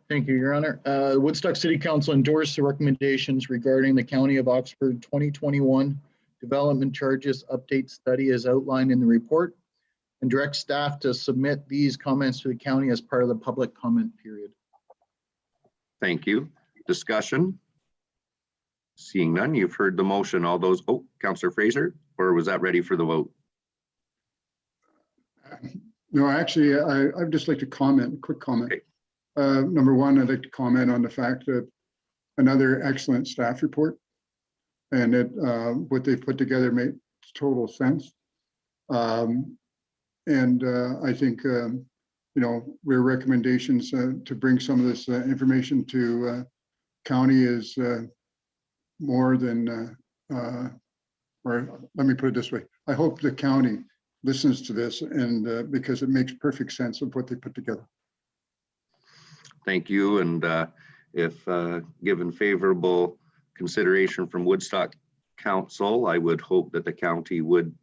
Thank you, Your Honor. Woodstock City Council endorsed the recommendations regarding the County of Oxford 2021 Development Charges Update Study as outlined in the report, and direct staff to submit these comments to the county as part of the public comment period. Thank you. Discussion? Seeing none, you've heard the motion. All those, oh, Councillor Fraser, or was that ready for the vote? No, actually, I'd just like to comment, a quick comment. Okay. Number one, I'd like to comment on the fact that another excellent staff report, and it what they put together makes total sense. And I think, you know, their recommendations to bring some of this information to county is more than, or let me put it this way. I hope the county listens to this, and because it makes perfect sense of what they put together. Thank you. And if given favorable consideration from Woodstock Council, I would hope that the county would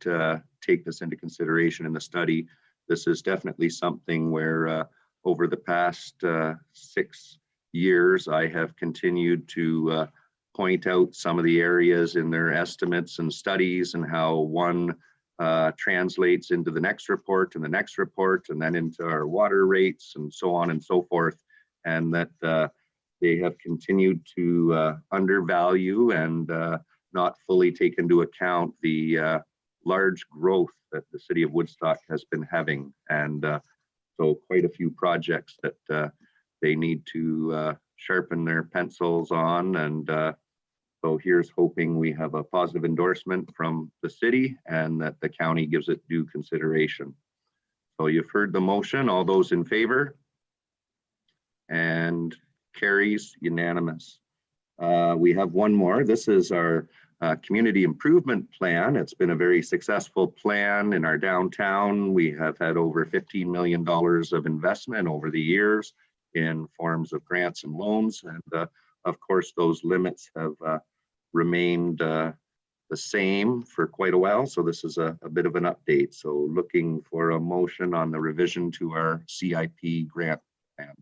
take this into consideration in the study. This is definitely something where over the past 6 years, I have continued to point out some of the areas in their estimates and studies, and how one translates into the next report and the next report, and then into our water rates and so on and so forth. And that they have continued to undervalue and not fully take into account the large growth that the city of Woodstock has been having. And so quite a few projects that they need to sharpen their pencils on. And so here's hoping we have a positive endorsement from the city and that the county gives it due consideration. So you've heard the motion. All those in favor? And carries unanimous. We have one more. This is our community improvement plan. It's been a very successful plan in our downtown. We have had over $15 million of investment over the years in forms of grants and loans. And of course, those limits have remained the same for quite a while. So this is a bit of an update. So looking for a motion on the revision to our CIP grant plan.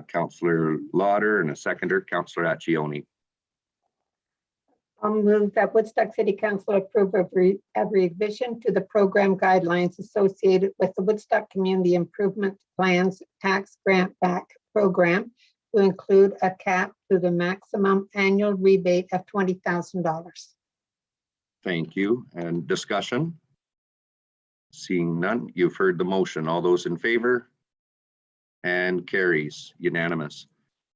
Councillor Lauder, and a seconder, Councillor Ascioni. I'll move that Woodstock City Council approve of revision to the program guidelines associated with the Woodstock Community Improvement Plans Tax Grant Back Program to include a cap to the maximum annual rebate of $20,000. Thank you. And discussion? Seeing none, you've heard the motion. All those in favor? And carries unanimous.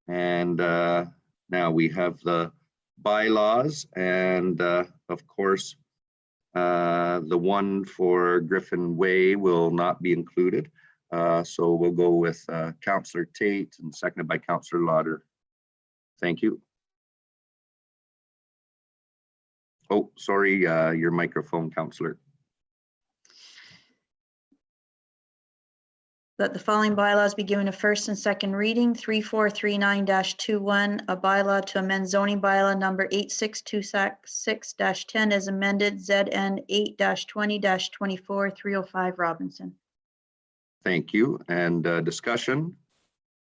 And now we have the bylaws, and of course, the one for Griffin Way will not be included. So we'll go with Councillor Tate and seconded by Councillor Lauder. Thank you. Oh, sorry, your microphone, Councillor. That the following bylaws be given a first and second reading. 3439-21, a bylaw to amend zoning bylaw number 8626-10 as amended, ZN 8-20-24, 305 Robinson. Thank you. And discussion?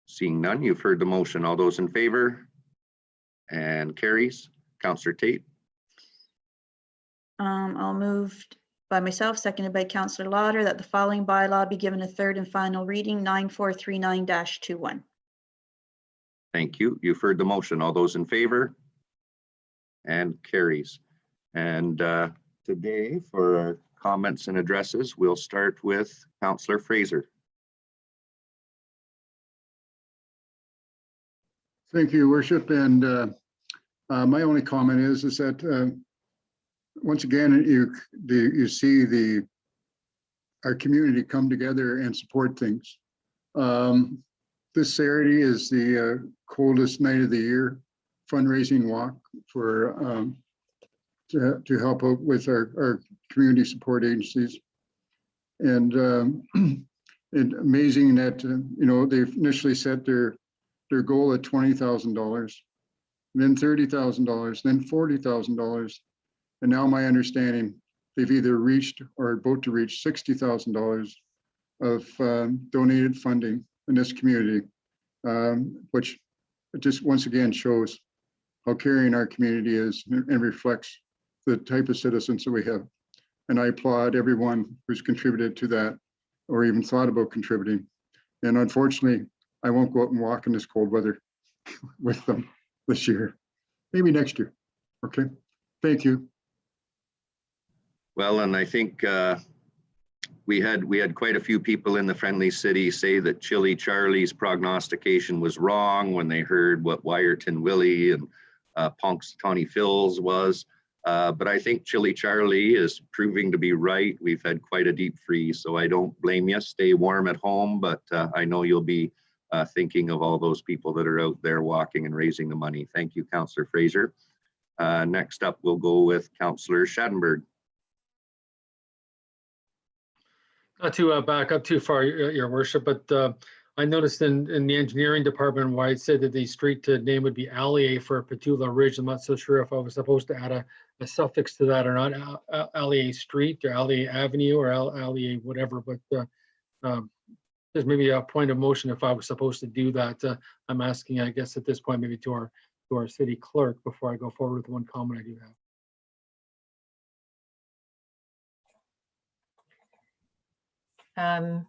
Seeing none, you've heard the motion. All those in favor? And carries. Councillor Tate. I'll move by myself, seconded by Councillor Lauder, that the following bylaw be given a third and final reading, 9439-21. Thank you. You've heard the motion. All those in favor? And carries. And today for our comments and addresses, we'll start with Councillor Fraser. Thank you, Worship. And my only comment is that once again, you see our community come together and support things. This Saturday is the coldest night of the year fundraising walk for to help out with our community support agencies. And it's amazing that they initially set their goal at $20,000, then $30,000, then $40,000. And now my understanding, they've either reached or are about to reach $60,000 of donated funding in this community, which just once again shows how caring our community is and reflects the type of citizens that we have. And I applaud everyone who's contributed to that or even thought about contributing. And unfortunately, I won't go out and walk in this cold weather with them this year, maybe next year. Okay, thank you. Well, and I think we had quite a few people in the Friendly City say that Chili Charlie's prognostication was wrong when they heard what Wyerton Willie and Punxsutawney Phil's was. But I think Chili Charlie is proving to be right. We've had quite a deep freeze, so I don't blame you. Stay warm at home, but I know you'll be thinking of all those people that are out there walking and raising the money. Thank you, Councillor Fraser. Next up, we'll go with Councillor Schadenberg. Not to back up too far, Your Worship, but I noticed in the engineering department where it said that the street name would be Allier for Patulo Ridge. I'm not so sure if I was supposed to add a suffix to that or not. Allier Street or Allier Avenue or Allier whatever, but there's maybe a point of motion if I was supposed to do that. I'm asking, I guess, at this point, maybe to our city clerk before I go forward with one comment I do have.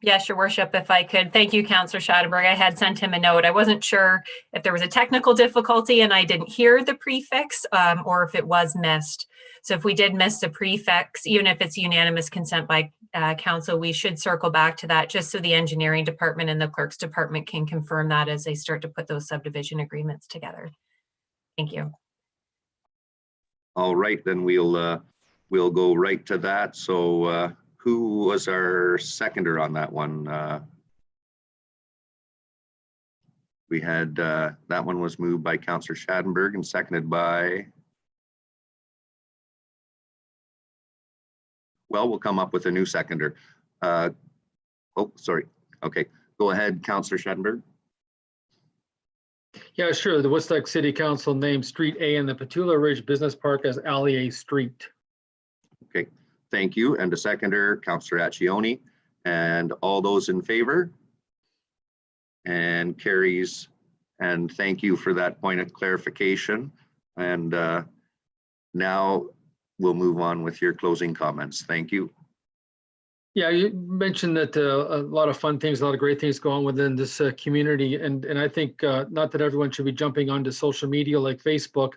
Yes, Your Worship, if I could. Thank you, Councillor Schadenberg. I had sent him a note. I wasn't sure if there was a technical difficulty and I didn't hear the prefix or if it was missed. So if we did miss the prefix, even if it's unanimous consent by council, we should circle back to that just so the engineering department and the clerk's department can confirm that as they start to put those subdivision agreements together. Thank you. All right, then we'll go right to that. So who was our seconder on that one? We had, that one was moved by Councillor Schadenberg and seconded by, well, we'll come up with a new seconder. Oh, sorry. Okay, go ahead, Councillor Schadenberg. Yeah, sure. The Woodstock City Council named Street A in the Patulo Ridge Business Park as Allier Street. Okay, thank you. And the seconder, Councillor Accioni. And all those in favor? And carries. And thank you for that point of clarification. And Now we'll move on with your closing comments. Thank you. Yeah, you mentioned that a lot of fun things, a lot of great things go on within this community. And I think not that everyone should be jumping onto social media like Facebook.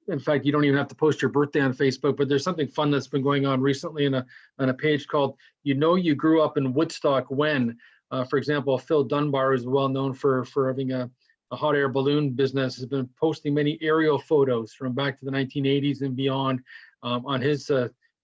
In fact, you don't even have to post your birthday on Facebook, but there's something fun that's been going on recently on a page called, You Know You Grew Up in Woodstock When. For example, Phil Dunbar is well known for having a hot air balloon business, has been posting many aerial photos from back to the 1980s and beyond on his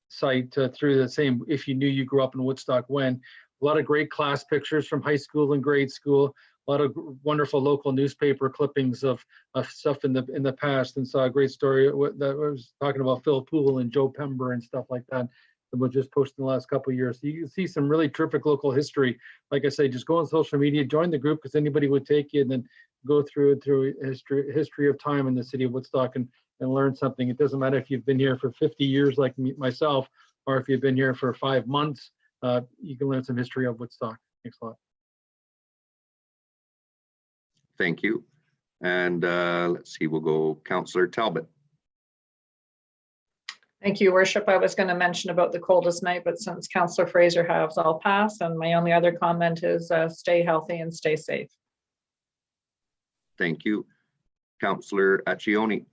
site through the same If You Knew You Grew Up in Woodstock When. A lot of great class pictures from high school and grade school, a lot of wonderful local newspaper clippings of stuff in the past, and saw a great story that was talking about Phil Poole and Joe Pember and stuff like that was just posted in the last couple of years. So you can see some really terrific local history. Like I say, just go on social media, join the group, because anybody would take you, and then go through history of time in the city of Woodstock and learn something. It doesn't matter if you've been here for 50 years like myself, or if you've been here for 5 months, you can learn some history of Woodstock. Thanks a lot. Thank you. And let's see, we'll go Councillor Talbot. Thank you, Worship. I was going to mention about the coldest night, but since Councillor Fraser has, I'll pass. And my only other comment is stay healthy and stay safe. Thank you. Councillor Accioni.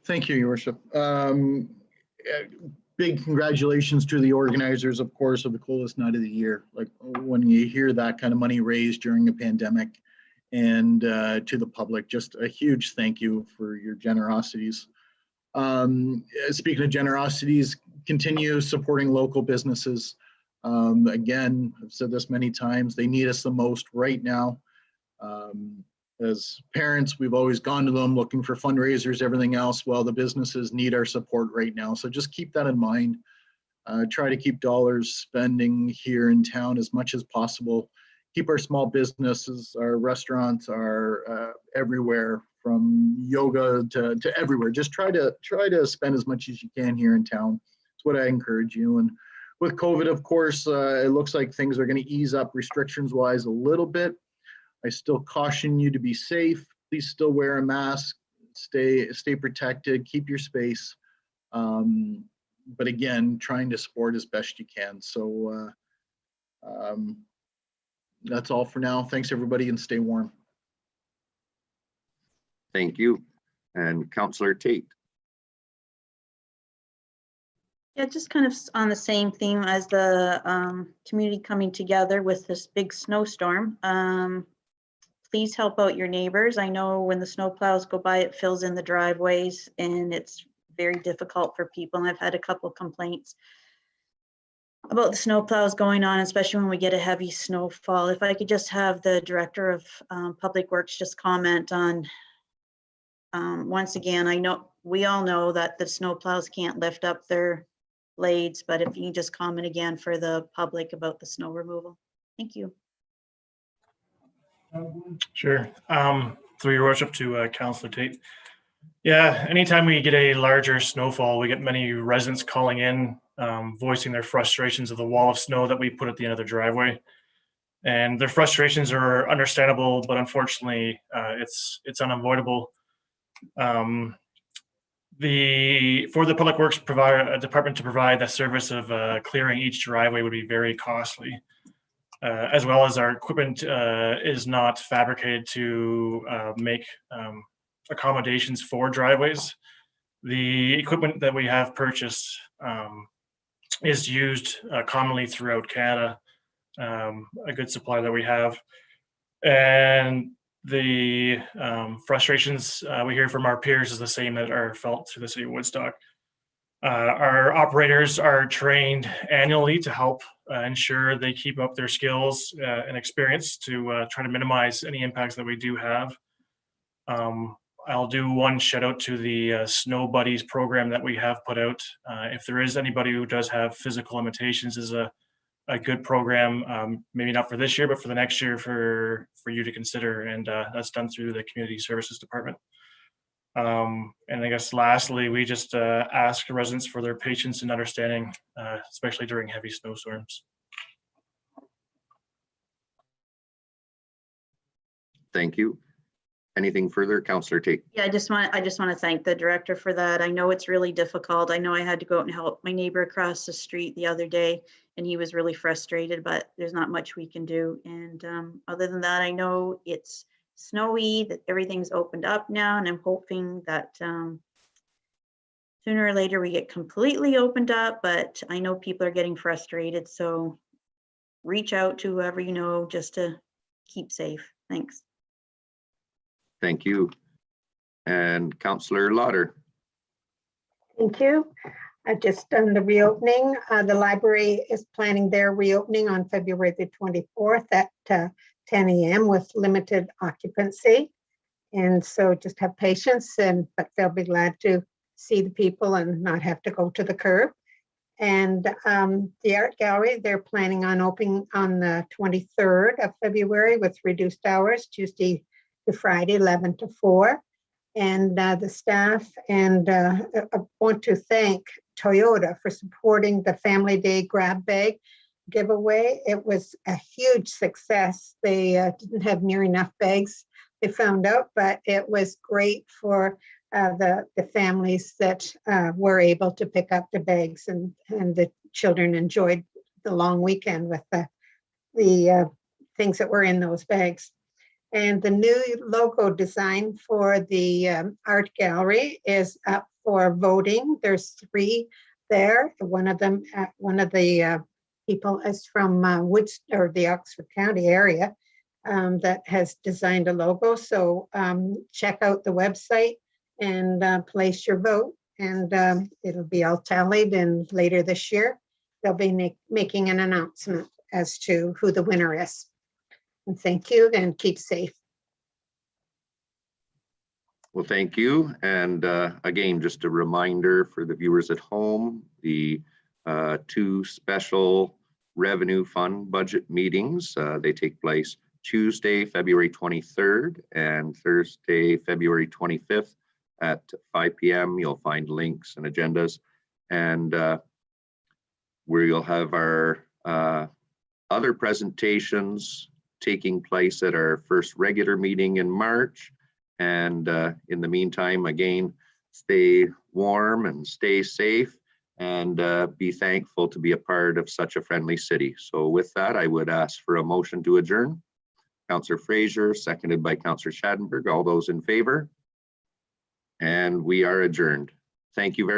Thank you, Your Worship. Big congratulations to the organizers, of course, of the coolest night of the year. Like, when you hear that kind of money raised during a pandemic, and to the public, just a huge thank you for your generosities. Speaking of generosities, continue supporting local businesses. Again, I've said this many times, they need us the most right now. As parents, we've always gone to them looking for fundraisers, everything else. Well, the businesses need our support right now. So just keep that in mind. Try to keep dollars spending here in town as much as possible. Keep our small businesses, our restaurants, are everywhere, from yoga to everywhere. Just try to spend as much as you can here in town. That's what I encourage you. And with COVID, of course, it looks like things are going to ease up restrictions wise a little bit. I still caution you to be safe. Please still wear a mask, stay protected, keep your space. But again, trying to support as best you can. So that's all for now. Thanks everybody, and stay warm. Thank you. And Councillor Tate. Yeah, just kind of on the same theme as the community coming together with this big snowstorm. Please help out your neighbors. I know when the snow plows go by, it fills in the driveways, and it's very difficult for people. And I've had a couple of complaints about the snow plows going on, especially when we get a heavy snowfall. If I could just have the Director of Public Works just comment on, once again, I know we all know that the snow plows can't lift up their blades, but if you can just comment again for the public about the snow removal. Thank you. Sure. Through your worship to Councillor Tate. Yeah, anytime we get a larger snowfall, we get many residents calling in, voicing their frustrations of the wall of snow that we put at the end of their driveway. And their frustrations are understandable, but unfortunately, it's unavoidable. For the Public Works department to provide the service of clearing each driveway would be very costly, as well as our equipment is not fabricated to make accommodations for driveways. The equipment that we have purchased is used commonly throughout Canada, a good supply that we have. And the frustrations we hear from our peers is the same that are felt through the city of Woodstock. Our operators are trained annually to help ensure they keep up their skills and experience to try to minimize any impacts that we do have. I'll do one shout out to the Snow Buddies program that we have put out. If there is anybody who does have physical limitations, is a good program, maybe not for this year, but for the next year for you to consider. And that's done through the Community Services Department. And I guess lastly, we just ask residents for their patience and understanding, especially during heavy snowstorms. Thank you. Anything further, Councillor Tate? Yeah, I just want to thank the director for that. I know it's really difficult. I know I had to go out and help my neighbor across the street the other day, and he was really frustrated, but there's not much we can do. And other than that, I know it's snowy, that everything's opened up now, and I'm hoping that sooner or later we get completely opened up, but I know people are getting frustrated, so reach out to whoever you know just to keep safe. Thanks. Thank you. And Councillor Lauder. Thank you. I've just done the reopening. The library is planning their reopening on February the 24th at 10 a.m. with limited occupancy. And so just have patience, but they'll be glad to see the people and not have to go to the curb. And the art gallery, they're planning on opening on the 23rd of February with reduced hours, Tuesday to Friday, 11 to 4. And the staff, and I want to thank Toyota for supporting the Family Day grab bag giveaway. It was a huge success. They didn't have near enough bags, they found out, but it was great for the families that were able to pick up the bags, and the children enjoyed the long weekend with the things that were in those bags. And the new logo design for the art gallery is up for voting. There's 3 there. One of them, one of the people is from Woodstock, or the Oxford County area, that has designed a logo. So check out the website and place your vote, and it'll be all tallied, and later this year they'll be making an announcement as to who the winner is. And thank you, and keep safe. Well, thank you. And again, just a reminder for the viewers at home, the 2 special revenue fund budget meetings, they take place Tuesday, February 23rd and Thursday, February 25th at 5 p.m. You'll find links and agendas, and where you'll have our other presentations taking place at our first regular meeting in March. And in the meantime, again, stay warm and stay safe, and be thankful to be a part of such a friendly city. So with that, I would ask for a motion to adjourn. Councillor Fraser, seconded by Councillor Schadenberg. All those in favor? And we are adjourned. Thank you very much.